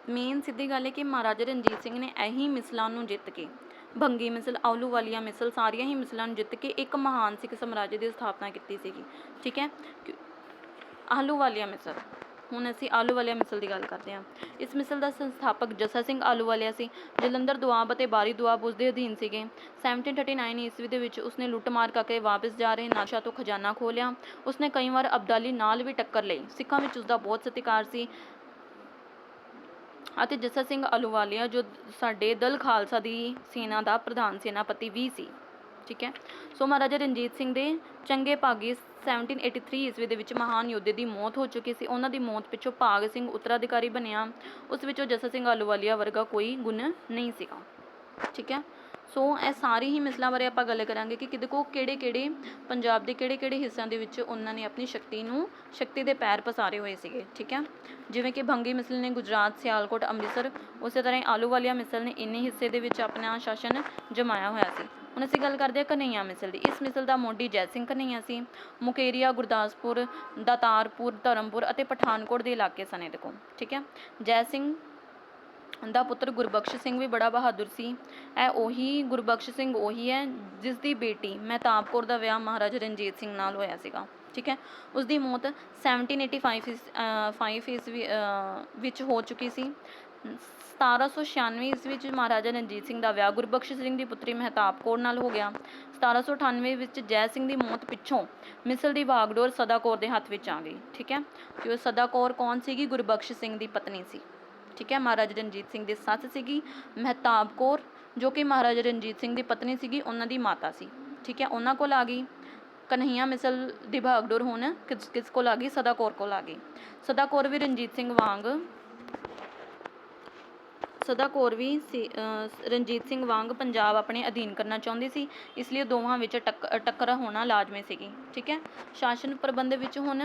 ਮੇਨ ਸਿੱਧੀ ਗੱਲ ਹੈ ਕਿ ਮਹਾਰਾਜਾ ਰਣਜੀਤ ਸਿੰਘ ਨੇ ਇਹੀ ਮਿਸਲਾਂ ਨੂੰ ਜਿੱਤ ਕੇ, ਭੰਗੀ ਮਿਸਲ, ਆਹਲੂਵਾਲੀਆ ਮਿਸਲ, ਸਾਰੀਆਂ ਹੀ ਮਿਸਲਾਂ ਨੂੰ ਜਿੱਤ ਕੇ ਇੱਕ ਮਹਾਨ ਸਿੱਖ ਸਾਮਰਾਜ ਦੀ ਸਥਾਪਨਾ ਕੀਤੀ ਸੀਗੀ। ਠੀਕ ਹੈ, ਆਹਲੂਵਾਲੀਆ ਮਿਸਲ, ਹੁਣ ਅਸੀਂ ਆਹਲੂਵਾਲੀਆ ਮਿਸਲ ਦੀ ਗੱਲ ਕਰਦੇ ਹਾਂ। ਇਸ ਮਿਸਲ ਦਾ ਸੰਸਥਾਪਕ ਜੱਸਾ ਸਿੰਘ ਆਹਲੂਵਾਲੀਆ ਸੀ। ਜਲੰਧਰ ਦੁਆਬ ਅਤੇ ਬਾਰੀ ਦੁਆਬ ਉਸ ਦੇ ਅਧੀਨ ਸੀਗੇ। 1739 ਈਸਵੀ ਦੇ ਵਿੱਚ ਉਸਨੇ ਲੁੱਟਮਾਰ ਕਰਕੇ ਵਾਪਸ ਜਾ ਰਹੇ ਨਾਸ਼ਾ ਤੋਂ ਖਜ਼ਾਨਾ ਖੋਹ ਲਿਆ। ਉਸਨੇ ਕਈ ਵਾਰ ਅਬਦਾਲੀ ਨਾਲ ਵੀ ਟੱਕਰ ਲਈ। ਸਿੱਖਾਂ ਵਿੱਚ ਉਸਦਾ ਬਹੁਤ ਸਤਿਕਾਰ ਸੀ ਅਤੇ ਜੱਸਾ ਸਿੰਘ ਆਹਲੂਵਾਲੀਆ ਜੋ ਸਾਡੇ ਦਲ ਖਾਲਸਾ ਦੀ ਸੈਨਾ ਦਾ ਪ੍ਰਧਾਨ ਸੈਨਾਪਤੀ ਵੀ ਸੀ। ਠੀਕ ਹੈ, ਸੋ ਮਹਾਰਾਜਾ ਰਣਜੀਤ ਸਿੰਘ ਦੇ ਚੰਗੇ ਭਾਗੀ 1783 ਈਸਵੀ ਦੇ ਵਿੱਚ ਮਹਾਨ ਯੋਧੇ ਦੀ ਮੌਤ ਹੋ ਚੁੱਕੀ ਸੀ। ਉਹਨਾਂ ਦੀ ਮੌਤ ਪਿੱਛੋਂ ਭਾਗ ਸਿੰਘ ਉੱਤਰਾਧਿਕਾਰੀ ਬਣਿਆ। ਉਸ ਵਿੱਚੋਂ ਜੱਸਾ ਸਿੰਘ ਆਹਲੂਵਾਲੀਆ ਵਰਗਾ ਕੋਈ ਗੁਣ ਨਹੀਂ ਸੀਗਾ। ਠੀਕ ਹੈ, ਸੋ ਇਹ ਸਾਰੀ ਹੀ ਮਿਸਲਾਂ ਬਾਰੇ ਆਪਾਂ ਗੱਲ ਕਰਾਂਗੇ ਕਿ ਕਿਹਦੇ ਕੋਲ ਕਿਹੜੇ ਪੰਜਾਬ ਦੇ ਕਿਹੜੇ ਹਿੱਸਿਆਂ ਦੇ ਵਿੱਚ ਉਹਨਾਂ ਨੇ ਆਪਣੀ ਸ਼ਕਤੀ ਦੇ ਪੈਰ ਪਸਾਰੇ ਹੋਏ ਸੀਗੇ। ਠੀਕ ਹੈ, ਜਿਵੇਂ ਕਿ ਭੰਗੀ ਮਿਸਲ ਨੇ ਗੁਜਰਾਤ, ਸਿਆਲਕੋਟ, ਅੰਮ੍ਰਿਤਸਰ, ਉਸੇ ਤਰ੍ਹਾਂ ਹੀ ਆਹਲੂਵਾਲੀਆ ਮਿਸਲ ਨੇ ਇੰਨੇ ਹਿੱਸੇ ਦੇ ਵਿੱਚ ਆਪਣਾ ਸ਼ਾਸਨ ਜਮਾਇਆ ਹੋਇਆ ਸੀ। ਹੁਣ ਅਸੀਂ ਗੱਲ ਕਰਦੇ ਹਾਂ ਘਨੱਈਆ ਮਿਸਲ ਦੀ। ਇਸ ਮਿਸਲ ਦਾ ਮੋਢੀ ਜੈ ਸਿੰਘ ਘਨੱਈਆ ਸੀ। ਮੁਕੇਰੀਆ, ਗੁਰਦਾਸਪੁਰ, ਦਾਤਾਰਪੁਰ, ਧਰਮਪੁਰ ਅਤੇ ਪਠਾਨਕੋਟ ਦੇ ਇਲਾਕੇ ਸਨ ਇਹਦੇ ਕੋਲ। ਠੀਕ ਹੈ, ਜੈ ਸਿੰਘ ਦਾ ਪੁੱਤਰ ਗੁਰਬਖਸ਼ ਸਿੰਘ ਵੀ ਬੜਾ ਬਹਾਦਰ ਸੀ। ਇਹ ਉਹੀ ਗੁਰਬਖਸ਼ ਸਿੰਘ ਉਹੀ ਹੈ ਜਿਸ ਦੀ ਬੇਟੀ ਮਹਿਤਾਬ ਕੌਰ ਦਾ ਵਿਆਹ ਮਹਾਰਾਜਾ ਰਣਜੀਤ ਸਿੰਘ ਨਾਲ ਹੋਇਆ ਸੀਗਾ। ਠੀਕ ਹੈ, ਉਸ ਦੀ ਮੌਤ 1785 ਈਸਵੀ ਵਿੱਚ ਹੋ ਚੁੱਕੀ ਸੀ। 1796 ਈਸਵੀ ਵਿੱਚ ਮਹਾਰਾਜਾ ਰਣਜੀਤ ਸਿੰਘ ਦਾ ਵਿਆਹ ਗੁਰਬਖਸ਼ ਸਿੰਘ ਦੀ ਪੁੱਤਰੀ ਮਹਿਤਾਬ ਕੌਰ ਨਾਲ ਹੋ ਗਿਆ। 1798 ਵਿੱਚ ਜੈ ਸਿੰਘ ਦੀ ਮੌਤ ਪਿੱਛੋਂ ਮਿਸਲ ਦੀ ਭਾਗਡੋਰ ਸਦਾ ਕੌਰ ਦੇ ਹੱਥ ਵਿੱਚ ਆ ਗਈ। ਠੀਕ ਹੈ, ਕਿ ਉਹ ਸਦਾ ਕੌਰ ਕੌਣ ਸੀਗੀ? ਗੁਰਬਖਸ਼ ਸਿੰਘ ਦੀ ਪਤਨੀ ਸੀ। ਠੀਕ ਹੈ, ਮਹਾਰਾਜਾ ਰਣਜੀਤ ਸਿੰਘ ਦੀ ਸੱਸ ਸੀਗੀ ਮਹਿਤਾਬ ਕੌਰ, ਜੋ ਕਿ ਮਹਾਰਾਜਾ ਰਣਜੀਤ ਸਿੰਘ ਦੀ ਪਤਨੀ ਸੀਗੀ, ਉਹਨਾਂ ਦੀ ਮਾਤਾ ਸੀ। ਠੀਕ ਹੈ, ਉਹਨਾਂ ਕੋਲ ਆ ਗਈ। ਘਨੱਈਆ ਮਿਸਲ ਦੀ ਭਾਗਡੋਰ ਹੁਣ ਕਿਸ ਕੋਲ ਆ ਗਈ? ਸਦਾ ਕੌਰ ਕੋਲ ਆ ਗਈ। ਸਦਾ ਕੌਰ ਵੀ ਰਣਜੀਤ ਸਿੰਘ ਵਾਂਗ ਪੰਜਾਬ ਆਪਣੇ ਅਧੀਨ ਕਰਨਾ ਚਾਹੁੰਦੀ ਸੀ, ਇਸ ਲਈ ਦੋਵਾਂ ਵਿੱਚ ਟੱਕਰ ਹੋਣਾ ਲਾਜ਼ਮੀ ਸੀਗੀ। ਠੀਕ ਹੈ, ਸ਼ਾਸਨ ਪ੍ਰਬੰਧ ਵਿੱਚ ਹੁਣ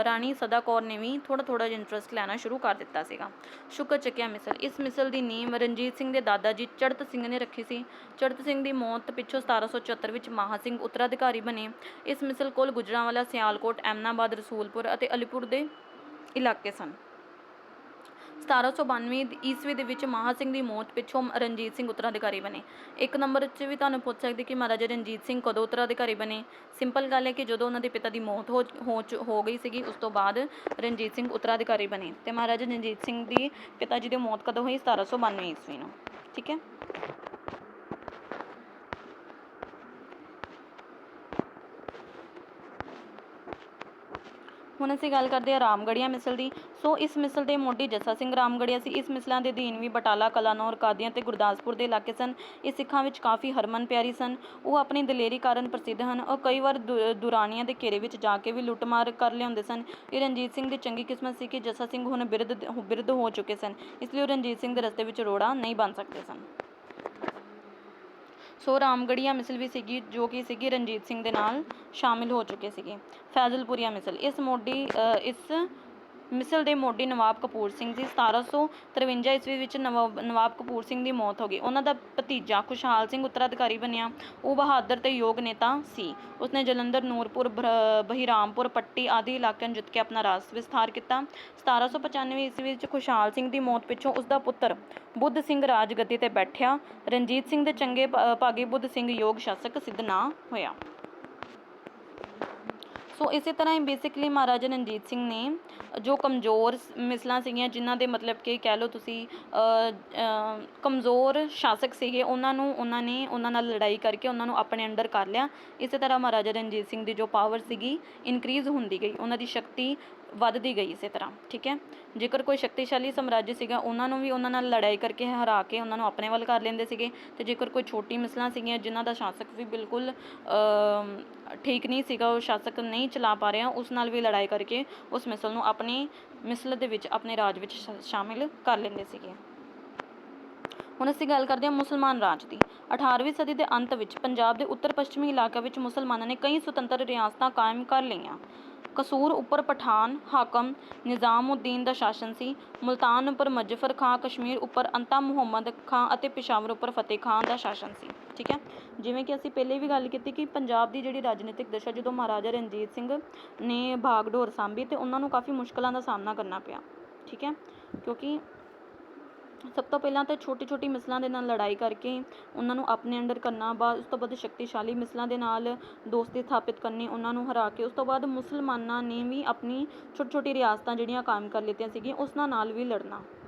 ਰਾਣੀ ਸਦਾ ਕੌਰ ਨੇ ਵੀ ਥੋੜ੍ਹਾ ਜਿਹਾ ਇੰਟਰਸਟ ਲੈਣਾ ਸ਼ੁਰੂ ਕਰ ਦਿੱਤਾ ਸੀਗਾ। ਸ਼ੁਕਰ ਚੱਕਿਆ ਮਿਸਲ, ਇਸ ਮਿਸਲ ਦੀ ਨੀਂਹ ਰਣਜੀਤ ਸਿੰਘ ਦੇ ਦਾਦਾ ਜੀ ਚੜ੍ਹਤ ਸਿੰਘ ਨੇ ਰੱਖੀ ਸੀ। ਚੜ੍ਹਤ ਸਿੰਘ ਦੀ ਮੌਤ ਪਿੱਛੋਂ 1774 ਵਿੱਚ ਮਹਾਂ ਸਿੰਘ ਉੱਤਰਾਧਿਕਾਰੀ ਬਣੇ। ਇਸ ਮਿਸਲ ਕੋਲ ਗੁਜਰਾਂਵਾਲਾ, ਸਿਆਲਕੋਟ, ਐਮਨਾਬਾਦ, ਰਸੂਲਪੁਰ ਅਤੇ ਅਲੀਪੁਰ ਦੇ ਇਲਾਕੇ ਸਨ। 1792 ਈਸਵੀ ਦੇ ਵਿੱਚ ਮਹਾਂ ਸਿੰਘ ਦੀ ਮੌਤ ਪਿੱਛੋਂ ਰਣਜੀਤ ਸਿੰਘ ਉੱਤਰਾਧਿਕਾਰੀ ਬਣੇ। 1 ਨੰਬਰ 'ਚ ਵੀ ਤੁਹਾਨੂੰ ਪੁੱਛ ਸਕਦੇ ਕਿ ਮਹਾਰਾਜਾ ਰਣਜੀਤ ਸਿੰਘ ਕਦੋਂ ਉੱਤਰਾਧਿਕਾਰੀ ਬਣੇ? ਸਿੰਪਲ ਗੱਲ ਹੈ ਕਿ ਜਦੋਂ ਉਹਨਾਂ ਦੇ ਪਿਤਾ ਦੀ ਮੌਤ ਹੋ ਗਈ ਸੀਗੀ, ਉਸ ਤੋਂ ਬਾਅਦ ਰਣਜੀਤ ਸਿੰਘ ਉੱਤਰਾਧਿਕਾਰੀ ਬਣੇ। ਅਤੇ ਮਹਾਰਾਜਾ ਰਣਜੀਤ ਸਿੰਘ ਦੀ ਪਿਤਾ ਜੀ ਦੀ ਮੌਤ ਕਦੋਂ ਹੋਈ? 1792 ਈਸਵੀ ਨੂੰ। ਠੀਕ ਹੈ, ਹੁਣ ਅਸੀਂ ਗੱਲ ਕਰਦੇ ਹਾਂ ਰਾਮਗੜੀਆ ਮਿਸਲ ਦੀ। ਸੋ ਇਸ ਮਿਸਲ ਦੇ ਮੋਢੀ ਜੱਸਾ ਸਿੰਘ ਰਾਮਗੜੀਆ ਸੀ। ਇਸ ਮਿਸਲਾਂ ਦੇ ਅਧੀਨ ਵੀ ਬਟਾਲਾ, ਕਲਾਨੌਰ, ਕਾਦੀਆਂ ਅਤੇ ਗੁਰਦਾਸਪੁਰ ਦੇ ਇਲਾਕੇ ਸਨ। ਇਹ ਸਿੱਖਾਂ ਵਿੱਚ ਕਾਫੀ ਹਰਮਨ ਪਿਆਰੀ ਸਨ। ਉਹ ਆਪਣੀ ਦਲੇਰੀ ਕਾਰਨ ਪ੍ਰਸਿੱਧ ਹਨ। ਉਹ ਕਈ ਵਾਰ ਦੁਰਾਨੀਆਂ ਦੇ ਘੇਰੇ ਵਿੱਚ ਜਾ ਕੇ ਵੀ ਲੁੱਟਮਾਰ ਕਰ ਲਿਆਉਂਦੇ ਸਨ। ਇਹ ਰਣਜੀਤ ਸਿੰਘ ਦੀ ਚੰਗੀ ਕਿਸਮਤ ਸੀ ਕਿ ਜੱਸਾ ਸਿੰਘ ਹੁਣ ਬਿਰਧ ਹੋ ਚੁੱਕੇ ਸਨ, ਇਸ ਲਈ ਉਹ ਰਣਜੀਤ ਸਿੰਘ ਦੇ ਰਸਤੇ ਵਿੱਚ ਰੋੜਾ ਨਹੀਂ ਬਣ ਸਕਦੇ ਸਨ। ਸੋ ਰਾਮਗੜੀਆ ਮਿਸਲ ਵੀ ਸੀਗੀ ਜੋ ਕਿ ਸੀਗੀ ਰਣਜੀਤ ਸਿੰਘ ਦੇ ਨਾਲ ਸ਼ਾਮਿਲ ਹੋ ਚੁੱਕੇ ਸੀਗੇ। ਫੈਜ਼ਲਪੁਰੀਆ ਮਿਸਲ, ਇਸ ਮਿਸਲ ਦੇ ਮੋਢੀ ਨਵਾਬ ਕਪੂਰ ਸਿੰਘ ਸੀ। 1753 ਈਸਵੀ ਵਿੱਚ ਨਵਾਬ ਕਪੂਰ ਸਿੰਘ ਦੀ ਮੌਤ ਹੋ ਗਈ। ਉਹਨਾਂ ਦਾ ਭਤੀਜਾ ਖੁਸ਼ਹਾਲ ਸਿੰਘ ਉੱਤਰਾਧਿਕਾਰੀ ਬਣਿਆ। ਉਹ ਬਹਾਦਰ ਤੇ ਯੋਗ ਨੇਤਾ ਸੀ। ਉਸਨੇ ਜਲੰਧਰ, ਨੂਰਪੁਰ, ਬਹਿਰਾਮਪੁਰ, ਪੱਟੀ ਆਦਿ ਇਲਾਕਿਆਂ ਨੂੰ ਜਿੱਤ ਕੇ ਆਪਣਾ ਰਾਜ ਵਿਸਥਾਰ ਕੀਤਾ। 1795 ਈਸਵੀ ਵਿੱਚ ਖੁਸ਼ਹਾਲ ਸਿੰਘ ਦੀ ਮੌਤ ਪਿੱਛੋਂ ਉਸਦਾ ਪੁੱਤਰ ਬੁੱਧ ਸਿੰਘ ਰਾਜਗੱਦੀ ਤੇ ਬੈਠਿਆ। ਰਣਜੀਤ ਸਿੰਘ ਦੇ ਚੰਗੇ ਭਾਗੀ ਬੁੱਧ ਸਿੰਘ ਯੋਗ ਸ਼ਾਸਕ ਸਿੱਧ ਨਾ ਹੋਇਆ। ਸੋ ਇਸੇ ਤਰ੍ਹਾਂ ਹੀ ਬੇਸਿਕਲੀ ਮਹਾਰਾਜਾ ਰਣਜੀਤ ਸਿੰਘ ਨੇ ਜੋ ਕਮਜ਼ੋਰ ਮਿਸਲਾਂ ਸੀਗੀਆਂ, ਜਿਨ੍ਹਾਂ ਦੇ ਮਤਲਬ ਕਿ ਕਹਿ ਲਓ ਤੁਸੀਂ ਕਮਜ਼ੋਰ ਸ਼ਾਸਕ ਸੀਗੇ, ਉਹਨਾਂ ਨਾਲ ਲੜਾਈ ਕਰਕੇ ਉਹਨਾਂ ਨੂੰ ਆਪਣੇ ਅੰਡਰ ਕਰ ਲਿਆ। ਇਸੇ ਤਰ੍ਹਾਂ ਮਹਾਰਾਜਾ ਰਣਜੀਤ ਸਿੰਘ ਦੀ ਜੋ ਪਾਵਰ ਸੀਗੀ ਇਨਕਰੀਜ਼ ਹੁੰਦੀ ਗਈ, ਉਹਨਾਂ ਦੀ ਸ਼ਕਤੀ ਵੱਧਦੀ ਗਈ ਇਸੇ ਤਰ੍ਹਾਂ। ਠੀਕ ਹੈ, ਜੇਕਰ ਕੋਈ ਸ਼ਕਤੀਸ਼ਾਲੀ ਸਾਮਰਾਜ ਸੀਗਾ ਉਹਨਾਂ ਨੂੰ ਵੀ ਉਹਨਾਂ ਨਾਲ ਲੜਾਈ ਕਰਕੇ ਹਰਾ ਕੇ ਉਹਨਾਂ ਨੂੰ ਆਪਣੇ ਵੱਲ ਕਰ ਲੈਂਦੇ ਸੀਗੇ, ਅਤੇ ਜੇਕਰ ਕੋਈ ਛੋਟੀ ਮਿਸਲਾਂ ਸੀਗੀਆਂ ਜਿਨ੍ਹਾਂ ਦਾ ਸ਼ਾਸਕ ਵੀ ਬਿਲਕੁਲ ਠੀਕ ਨਹੀਂ ਸੀਗਾ, ਉਹ ਸ਼ਾਸਕ ਨਹੀਂ ਚਲਾ ਪਾ ਰਿਹਾ, ਉਸ ਨਾਲ ਵੀ ਲੜਾਈ ਕਰਕੇ ਉਸ ਮਿਸਲ ਨੂੰ ਆਪਣੀ ਮਿਸਲ ਦੇ ਵਿੱਚ ਆਪਣੇ ਰਾਜ ਵਿੱਚ ਸ਼ਾਮਿਲ ਕਰ ਲੈਂਦੇ ਸੀਗੇ। ਹੁਣ ਅਸੀਂ ਗੱਲ ਕਰਦੇ ਹਾਂ ਮੁਸਲਮਾਨ ਰਾਜ ਦੀ। 18ਵੀਂ ਸਦੀ ਦੇ ਅੰਤ ਵਿੱਚ ਪੰਜਾਬ ਦੇ ਉੱਤਰ ਪੱਛਮੀ ਇਲਾਕਿਆਂ ਵਿੱਚ ਮੁਸਲਮਾਨਾਂ ਨੇ ਕਈ ਸੁਤੰਤਰ ਰਿਆਸਤਾਂ ਕਾਇਮ ਕਰ ਲਈਆਂ। ਕਸੂਰ ਉੱਪਰ ਪਠਾਨ ਹਾਕਮ ਨਿਜ਼ਾਮੁਦੀਨ ਦਾ ਸ਼ਾਸਨ ਸੀ। ਮੁਲਤਾਨ ਉੱਪਰ ਮੁਜ਼ੱਫਰ ਖਾਂ, ਕਸ਼ਮੀਰ ਉੱਪਰ ਅੰਤਾ ਮੁਹੰਮਦ ਖਾਂ ਅਤੇ ਪਿਸ਼ਾਵਰ ਉੱਪਰ ਫਤਿਹ ਖਾਂ ਦਾ ਸ਼ਾਸਨ ਸੀ। ਠੀਕ ਹੈ, ਜਿਵੇਂ ਕਿ ਅਸੀਂ ਪਹਿਲੇ ਵੀ ਗੱਲ ਕੀਤੀ ਕਿ ਪੰਜਾਬ ਦੀ ਜਿਹੜੀ ਰਾਜਨੀਤਿਕ ਦਸ਼ਾ ਜਦੋਂ ਮਹਾਰਾਜਾ ਰਣਜੀਤ ਸਿੰਘ ਨੇ ਬਾਗਡੋਰ ਸਾਂਭੀ ਅਤੇ ਉਹਨਾਂ ਨੂੰ ਕਾਫੀ ਮੁਸ਼ਕਲਾਂ ਦਾ ਸਾਹਮਣਾ ਕਰਨਾ ਪਿਆ। ਠੀਕ ਹੈ, ਕਿਉਂਕਿ ਸਭ ਤੋਂ ਪਹਿਲਾਂ ਤਾਂ ਛੋਟੀ ਛੋਟੀ ਮਿਸਲਾਂ ਦੇ ਨਾਲ ਲੜਾਈ ਕਰਕੇ ਉਹਨਾਂ ਨੂੰ ਆਪਣੇ ਅੰਡਰ ਕਰਨਾ, ਉਸ ਤੋਂ ਬਾਅਦ ਸ਼ਕਤੀਸ਼ਾਲੀ ਮਿਸਲਾਂ ਦੇ ਨਾਲ ਦੋਸਤੀ ਸਥਾਪਿਤ ਕਰਨੀ, ਉਹਨਾਂ ਨੂੰ ਹਰਾ ਕੇ ਉਸ ਤੋਂ ਬਾਅਦ ਮੁਸਲਮਾਨਾਂ ਨੇ ਵੀ ਆਪਣੀ ਛੋਟੀ ਛੋਟੀ ਰਿਆਸਤਾਂ ਜਿਹੜੀਆਂ ਕਾਇਮ ਕਰ ਲਿੱਤੀਆਂ ਸੀਗੀਆਂ ਉਸਨਾਂ ਨਾਲ ਵੀ ਲੜਨਾ।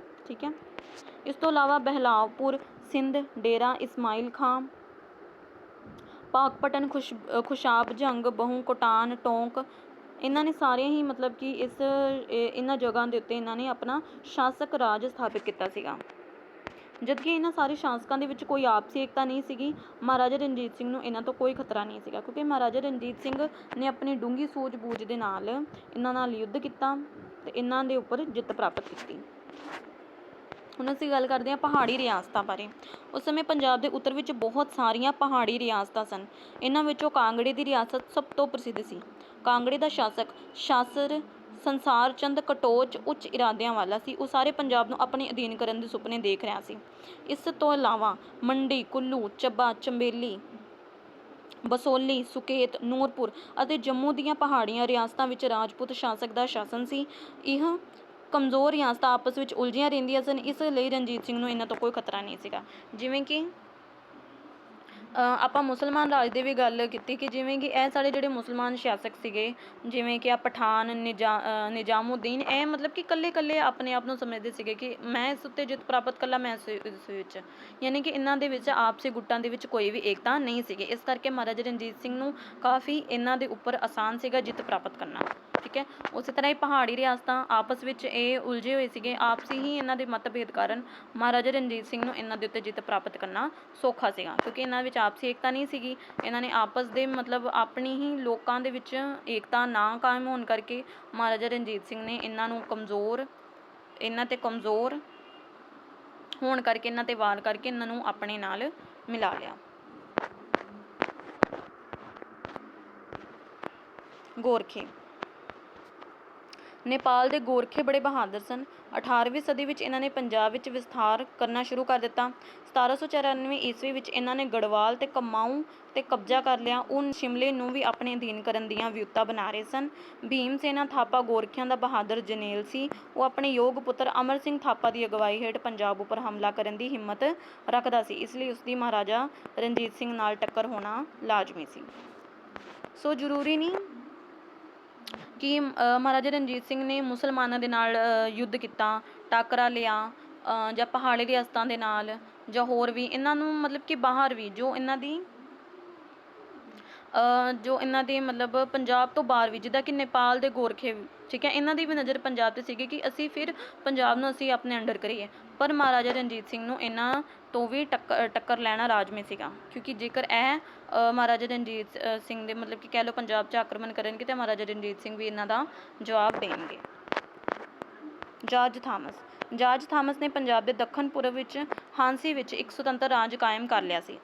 ਠੀਕ ਹੈ, ਇਸ ਤੋਂ ਇਲਾਵਾ ਬਹਿਲਾਵਪੁਰ, ਸਿੰਧ, ਡੇਰਾ ਇਸਮਾਈਲ ਖਾਂ, ਪਾਕਪਟਨ, ਖੁਸ਼ਾਬ ਜੰਗ, ਬਹੂ ਕੋਟਾਨ, ਟੋਂਕ, ਇਹਨਾਂ ਨੇ ਸਾਰੀਆਂ ਹੀ ਮਤਲਬ ਕਿ ਇਹਨਾਂ ਜਗ੍ਹਾ ਦੇ ਉੱਤੇ ਇਹਨਾਂ ਨੇ ਆਪਣਾ ਸ਼ਾਸਕ ਰਾਜ ਸਥਾਪਿਤ ਕੀਤਾ ਸੀਗਾ। ਜਦਕਿ ਇਹਨਾਂ ਸਾਰੇ ਸ਼ਾਸਕਾਂ ਦੇ ਵਿੱਚ ਕੋਈ ਆਪਸੀ ਏਕਤਾ ਨਹੀਂ ਸੀਗੀ। ਮਹਾਰਾਜਾ ਰਣਜੀਤ ਸਿੰਘ ਨੂੰ ਇਹਨਾਂ ਤੋਂ ਕੋਈ ਖਤਰਾ ਨਹੀਂ ਸੀਗਾ, ਕਿਉਂਕਿ ਮਹਾਰਾਜਾ ਰਣਜੀਤ ਸਿੰਘ ਨੇ ਆਪਣੀ ਡੂੰਘੀ ਸੂਝ-ਬੂਝ ਦੇ ਨਾਲ ਇਹਨਾਂ ਨਾਲ ਯੁੱਧ ਕੀਤਾ ਅਤੇ ਇਹਨਾਂ ਦੇ ਉੱਪਰ ਜਿੱਤ ਪ੍ਰਾਪਤ ਕੀਤੀ। ਹੁਣ ਅਸੀਂ ਗੱਲ ਕਰਦੇ ਹਾਂ ਪਹਾੜੀ ਰਿਆਸਤਾਂ ਬਾਰੇ। ਉਸ ਸਮੇਂ ਪੰਜਾਬ ਦੇ ਉੱਤਰ ਵਿੱਚ ਬਹੁਤ ਸਾਰੀਆਂ ਪਹਾੜੀ ਰਿਆਸਤਾਂ ਸਨ। ਇਹਨਾਂ ਵਿੱਚੋਂ ਕਾਂਗੜੇ ਦੀ ਰਿਆਸਤ ਸਭ ਤੋਂ ਪ੍ਰਸਿੱਧ ਸੀ। ਕਾਂਗੜੇ ਦਾ ਸ਼ਾਸਕ ਸੰਸਾਰ ਚੰਦ ਕਟੋਚ ਉੱਚ ਇਰਾਦਿਆਂ ਵਾਲਾ ਸੀ। ਉਹ ਸਾਰੇ ਪੰਜਾਬ ਨੂੰ ਆਪਣੇ ਅਧੀਨ ਕਰਨ ਦੇ ਸੁਪਨੇ ਦੇਖ ਰਿਹਾ ਸੀ। ਇਸ ਤੋਂ ਇਲਾਵਾ ਮੰਡੀ, ਕੁੱਲੂ, ਚੱਬਾ, ਚੰਬੇਲੀ, ਬਸੋਲੀ, ਸੁਕੇਤ, ਨੂਰਪੁਰ ਅਤੇ ਜੰਮੂ ਦੀਆਂ ਪਹਾੜੀਆਂ ਰਿਆਸਤਾਂ ਵਿੱਚ ਰਾਜਪੂਤ ਸ਼ਾਸਕ ਦਾ ਸ਼ਾਸਨ ਸੀ। ਇਹ ਕਮਜ਼ੋਰ ਰਿਆਸਤਾਂ ਆਪਸ ਵਿੱਚ ਉਲਝੀਆਂ ਰਹਿੰਦੀਆਂ ਸਨ, ਇਸ ਲਈ ਰਣਜੀਤ ਸਿੰਘ ਨੂੰ ਇਹਨਾਂ ਤੋਂ ਕੋਈ ਖਤਰਾ ਨਹੀਂ ਸੀਗਾ। ਜਿਵੇਂ ਕਿ ਆਪਾਂ ਮੁਸਲਮਾਨ ਰਾਜ ਦੀ ਵੀ ਗੱਲ ਕੀਤੀ ਕਿ ਜਿਵੇਂ ਕਿ ਇਹ ਸਾਡੇ ਜਿਹੜੇ ਮੁਸਲਮਾਨ ਸ਼ਾਸਕ ਸੀਗੇ, ਜਿਵੇਂ ਕਿ ਪਠਾਨ, ਨਿਜ਼ਾਮੁਦੀਨ, ਇਹ ਮਤਲਬ ਕਿ ਇਕੱਲੇ ਆਪਣੇ ਆਪ ਨੂੰ ਸਮਝਦੇ ਸੀਗੇ ਕਿ ਮੈਂ ਇਸ ਉੱਤੇ ਜਿੱਤ ਪ੍ਰਾਪਤ ਕਰ ਲਾਂ, ਮੈਂ ਇਸ ਵਿੱਚ, ਯਾਨੀ ਕਿ ਇਹਨਾਂ ਦੇ ਵਿੱਚ ਆਪਸੀ ਗੁੱਟਾਂ ਦੇ ਵਿੱਚ ਕੋਈ ਵੀ ਏਕਤਾ ਨਹੀਂ ਸੀਗੀ। ਇਸ ਕਰਕੇ ਮਹਾਰਾਜਾ ਰਣਜੀਤ ਸਿੰਘ ਨੂੰ ਕਾਫੀ ਇਹਨਾਂ ਦੇ ਉੱਪਰ ਆਸਾਨ ਸੀਗਾ ਜਿੱਤ ਪ੍ਰਾਪਤ ਕਰਨਾ। ਠੀਕ ਹੈ, ਉਸੇ ਤਰ੍ਹਾਂ ਹੀ ਪਹਾੜੀ ਰਿਆਸਤਾਂ ਆਪਸ ਵਿੱਚ ਇਹ ਉਲਝੇ ਹੋਏ ਸੀਗੇ, ਆਪਸੀ ਹੀ ਇਹਨਾਂ ਦੇ ਮਤਭੇਦ ਕਾਰਨ ਮਹਾਰਾਜਾ ਰਣਜੀਤ ਸਿੰਘ ਨੂੰ ਇਹਨਾਂ ਦੇ ਉੱਤੇ ਜਿੱਤ ਪ੍ਰਾਪਤ ਕਰਨਾ ਸੌਖਾ ਸੀਗਾ, ਕਿਉਂਕਿ ਇਹਨਾਂ ਵਿੱਚ ਆਪਸੀ ਏਕਤਾ ਨਹੀਂ ਸੀਗੀ। ਇਹਨਾਂ ਨੇ ਆਪਸ ਦੇ ਮਤਲਬ ਆਪਣੀ ਹੀ ਲੋਕਾਂ ਦੇ ਵਿੱਚ ਏਕਤਾ ਨਾ ਕਾਇਮ ਹੋਣ ਕਰਕੇ ਮਹਾਰਾਜਾ ਰਣਜੀਤ ਸਿੰਘ ਨੇ ਇਹਨਾਂ ਤੇ ਕਮਜ਼ੋਰ ਹੋਣ ਕਰਕੇ ਇਹਨਾਂ 'ਤੇ ਵਾਰ ਕਰਕੇ ਇਹਨਾਂ ਨੂੰ ਆਪਣੇ ਨਾਲ ਮਿਲਾ ਲਿਆ। ਗੋਰਖੇ, ਨੇਪਾਲ ਦੇ ਗੋਰਖੇ ਬੜੇ ਬਹਾਦਰ ਸਨ। 18ਵੀਂ ਸਦੀ ਵਿੱਚ ਇਹਨਾਂ ਨੇ ਪੰਜਾਬ ਵਿੱਚ ਵਿਸਥਾਰ ਕਰਨਾ ਸ਼ੁਰੂ ਕਰ ਦਿੱਤਾ। 1794 ਈਸਵੀ ਵਿੱਚ ਇਹਨਾਂ ਨੇ ਗੜਵਾਲ ਤੇ ਕਮਾਊਂ 'ਤੇ ਕਬਜ਼ਾ ਕਰ ਲਿਆ। ਉਹ ਸ਼ਿਮਲੇ ਨੂੰ ਵੀ ਆਪਣੇ ਅਧੀਨ ਕਰਨ ਦੀਆਂ ਵਿਉਂਤਾਂ ਬਣਾ ਰਹੇ ਸਨ। ਭੀਮ ਸੈਨਾ ਥਾਪਾ ਗੋਰਖਿਆਂ ਦਾ ਬਹਾਦਰ ਜਰਨੈਲ ਸੀ। ਉਹ ਆਪਣੇ ਯੋਗ ਪੁੱਤਰ ਅਮਰ ਸਿੰਘ ਥਾਪਾ ਦੀ ਅਗਵਾਈ ਹੇਠ ਪੰਜਾਬ ਉੱਪਰ ਹਮਲਾ ਕਰਨ ਦੀ ਹਿੰਮਤ ਰੱਖਦਾ ਸੀ, ਇਸ ਲਈ ਉਸਦੀ ਮਹਾਰਾਜਾ ਰਣਜੀਤ ਸਿੰਘ ਨਾਲ ਟੱਕਰ ਹੋਣਾ ਲਾਜ਼ਮੀ ਸੀ। ਸੋ ਜ਼ਰੂਰੀ ਨਹੀਂ ਕਿ ਮਹਾਰਾਜਾ ਰਣਜੀਤ ਸਿੰਘ ਨੇ ਮੁਸਲਮਾਨਾਂ ਦੇ ਨਾਲ ਯੁੱਧ ਕੀਤਾ, ਟਾਕਰਾ ਲਿਆ, ਜਾਂ ਪਹਾੜੀ ਰਿਆਸਤਾਂ ਦੇ ਨਾਲ, ਜਾਂ ਹੋਰ ਵੀ ਇਹਨਾਂ ਨੂੰ ਮਤਲਬ ਕਿ ਬਾਹਰ ਵੀ ਜੋ ਇਹਨਾਂ ਦੀ ਜੋ ਇਹਨਾਂ ਦੇ ਮਤਲਬ ਪੰਜਾਬ ਤੋਂ ਬਾਹਰ ਵੀ, ਜਿੱਦਾਂ ਕਿ ਨੇਪਾਲ ਦੇ ਗੋਰਖੇ, ਠੀਕ ਹੈ, ਇਹਨਾਂ ਦੀ ਵੀ ਨਜ਼ਰ ਪੰਜਾਬ 'ਤੇ ਸੀਗੀ ਕਿ ਅਸੀਂ ਫਿਰ ਪੰਜਾਬ ਨੂੰ ਅਸੀਂ ਆਪਣੇ ਅੰਡਰ ਕਰੀਏ। ਪਰ ਮਹਾਰਾਜਾ ਰਣਜੀਤ ਸਿੰਘ ਨੂੰ ਇਹਨਾਂ ਤੋਂ ਵੀ ਟੱਕਰ ਲੈਣਾ ਲਾਜ਼ਮੀ ਸੀਗਾ, ਕਿਉਂਕਿ ਜੇਕਰ ਇਹ ਮਹਾਰਾਜਾ ਰਣਜੀਤ ਸਿੰਘ ਦੇ ਮਤਲਬ ਕਿ ਕਹਿ ਲਓ ਪੰਜਾਬ 'ਚ ਆਕਰਮਣ ਕਰਨਗੇ ਤਾਂ ਮਹਾਰਾਜਾ ਰਣਜੀਤ ਸਿੰਘ ਵੀ ਇਹਨਾਂ ਦਾ ਜਵਾਬ ਦੇਣਗੇ। ਜਾਰਜ ਥਾਮਸ ਨੇ ਪੰਜਾਬ ਦੇ ਦੱਖਣ ਪੂਰਬ ਵਿੱਚ ਹਾਂਸੀ ਵਿੱਚ ਇੱਕ ਸੁਤੰਤਰ ਰਾਜ ਕਾਇਮ ਕਰ ਲਿਆ ਸੀ।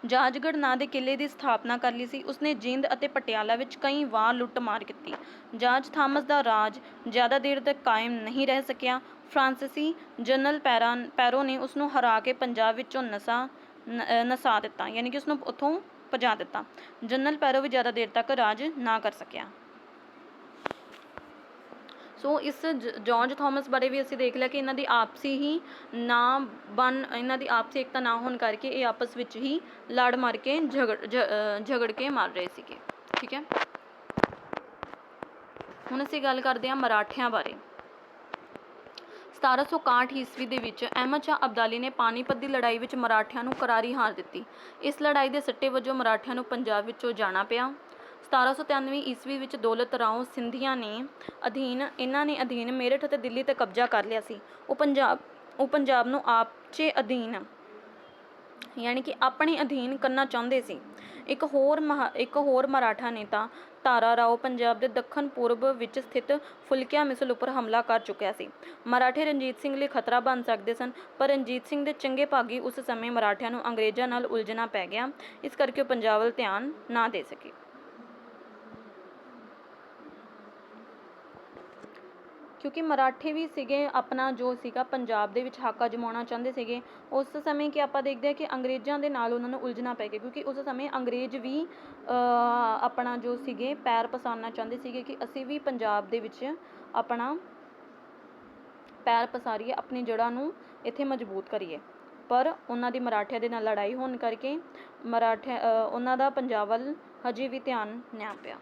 ਜਾਜਗੜ੍ਹ ਨਾਂ ਦੇ ਕਿਲ੍ਹੇ ਦੀ ਸਥਾਪਨਾ ਕਰ ਲਈ ਸੀ। ਉਸਨੇ ਜਿੰਦ ਅਤੇ ਪਟਿਆਲਾ ਵਿੱਚ ਕਈ ਵਾਰ ਲੁੱਟ-ਮਾਰ ਕੀਤੀ। ਜਾਰਜ ਥਾਮਸ ਦਾ ਰਾਜ ਜ਼ਿਆਦਾ ਦੇਰ ਤੱਕ ਕਾਇਮ ਨਹੀਂ ਰਹਿ ਸਕਿਆ। ਫਰਾਂਸੀਸੀ ਜਨਰਲ ਪੈਰੋ ਨੇ ਉਸਨੂੰ ਹਰਾ ਕੇ ਪੰਜਾਬ ਵਿੱਚੋਂ ਨਸਾ ਦਿੱਤਾ, ਯਾਨੀ ਕਿ ਉਸਨੂੰ ਉੱਥੋਂ ਭਜਾ ਦਿੱਤਾ। ਜਨਰਲ ਪੈਰੋ ਵੀ ਜ਼ਿਆਦਾ ਦੇਰ ਤੱਕ ਰਾਜ ਨਾ ਕਰ ਸਕਿਆ। ਸੋ ਇਸ ਜੌਰਜ ਥਾਮਸ ਬਾਰੇ ਵੀ ਅਸੀਂ ਦੇਖ ਲਿਆ ਕਿ ਇਹਨਾਂ ਦੀ ਆਪਸੀ ਏਕਤਾ ਨਾ ਹੋਣ ਕਰਕੇ ਇਹ ਆਪਸ ਵਿੱਚ ਹੀ ਲੜ ਮਾਰ ਕੇ ਝਗੜ ਕੇ ਮਾਰ ਰਹੇ ਸੀਗੇ, ਠੀਕ ਹੈ। ਹੁਣ ਅਸੀਂ ਗੱਲ ਕਰਦੇ ਹਾਂ ਮਰਾਠਿਆਂ ਬਾਰੇ। 1761 ਈਸਵੀ ਦੇ ਵਿੱਚ ਅਹਿਮਦ ਸ਼ਾਹ ਅਬਦਾਲੀ ਨੇ ਪਾਣੀਪਤ ਦੀ ਲੜਾਈ ਵਿੱਚ ਮਰਾਠਿਆਂ ਨੂੰ ਕਰਾਰੀ ਹਾਰ ਦਿੱਤੀ। ਇਸ ਲੜਾਈ ਦੇ ਸੱਟੇ ਵਜੋਂ ਮਰਾਠਿਆਂ ਨੂੰ ਪੰਜਾਬ ਵਿੱਚੋਂ ਜਾਣਾ ਪਿਆ। 1793 ਈਸਵੀ ਵਿੱਚ ਦੌਲਤ ਰਾਓ ਸਿੰਧੀਆ ਨੇ ਅਧੀਨ ਮੇਰਠ ਅਤੇ ਦਿੱਲੀ 'ਤੇ ਕਬਜ਼ਾ ਕਰ ਲਿਆ ਸੀ। ਉਹ ਪੰਜਾਬ ਨੂੰ ਆਪਚੇ ਅਧੀਨ, ਯਾਨੀ ਕਿ ਆਪਣੇ ਅਧੀਨ ਕਰਨਾ ਚਾਹੁੰਦੇ ਸੀ। ਇੱਕ ਹੋਰ ਮਰਾਠਾ ਨੇਤਾ ਤਾਰਾ ਰਾਓ ਪੰਜਾਬ ਦੇ ਦੱਖਣ ਪੂਰਬ ਵਿੱਚ ਸਥਿਤ ਫੁਲਕਿਆ ਮਿਸਲ ਉੱਪਰ ਹਮਲਾ ਕਰ ਚੁੱਕਿਆ ਸੀ। ਮਰਾਠੇ ਰਣਜੀਤ ਸਿੰਘ ਲਈ ਖਤਰਾ ਬਣ ਸਕਦੇ ਸਨ, ਪਰ ਰਣਜੀਤ ਸਿੰਘ ਦੇ ਚੰਗੇ ਭਾਗੀ ਉਸ ਸਮੇਂ ਮਰਾਠਿਆਂ ਨੂੰ ਅੰਗਰੇਜ਼ਾਂ ਨਾਲ ਉਲਝਣਾ ਪੈ ਗਿਆ, ਇਸ ਕਰਕੇ ਉਹ ਪੰਜਾਬ ਵੱਲ ਧਿਆਨ ਨਾ ਦੇ ਸਕੇ। ਕਿਉਂਕਿ ਮਰਾਠੇ ਵੀ ਸੀਗੇ ਆਪਣਾ ਜੋ ਸੀਗਾ ਪੰਜਾਬ ਦੇ ਵਿੱਚ ਹੱਕ ਅਜਮਾਉਣਾ ਚਾਹੁੰਦੇ ਸੀਗੇ। ਉਸ ਸਮੇਂ ਕਿ ਆਪਾਂ ਦੇਖਦੇ ਹਾਂ ਕਿ ਅੰਗਰੇਜ਼ਾਂ ਦੇ ਨਾਲ ਉਹਨਾਂ ਨੂੰ ਉਲਝਣਾ ਪੈ ਗਿਆ, ਕਿਉਂਕਿ ਉਸ ਸਮੇਂ ਅੰਗਰੇਜ਼ ਵੀ ਆਪਣਾ ਜੋ ਸੀਗੇ ਪੈਰ ਪਸਾਰਨਾ ਚਾਹੁੰਦੇ ਸੀਗੇ ਕਿ ਅਸੀਂ ਵੀ ਪੰਜਾਬ ਦੇ ਵਿੱਚ ਆਪਣਾ ਪੈਰ ਪਸਾਰੀਏ, ਆਪਣੀ ਜੜ੍ਹਾਂ ਨੂੰ ਇੱਥੇ ਮਜ਼ਬੂਤ ਕਰੀਏ। ਪਰ ਉਹਨਾਂ ਦੀ ਮਰਾਠਿਆਂ ਦੇ ਨਾਲ ਲੜਾਈ ਹੋਣ ਕਰਕੇ ਉਹਨਾਂ ਦਾ ਪੰਜਾਬ ਵੱਲ ਹਜੇ ਵੀ ਧਿਆਨ ਨਾ ਪਿਆ।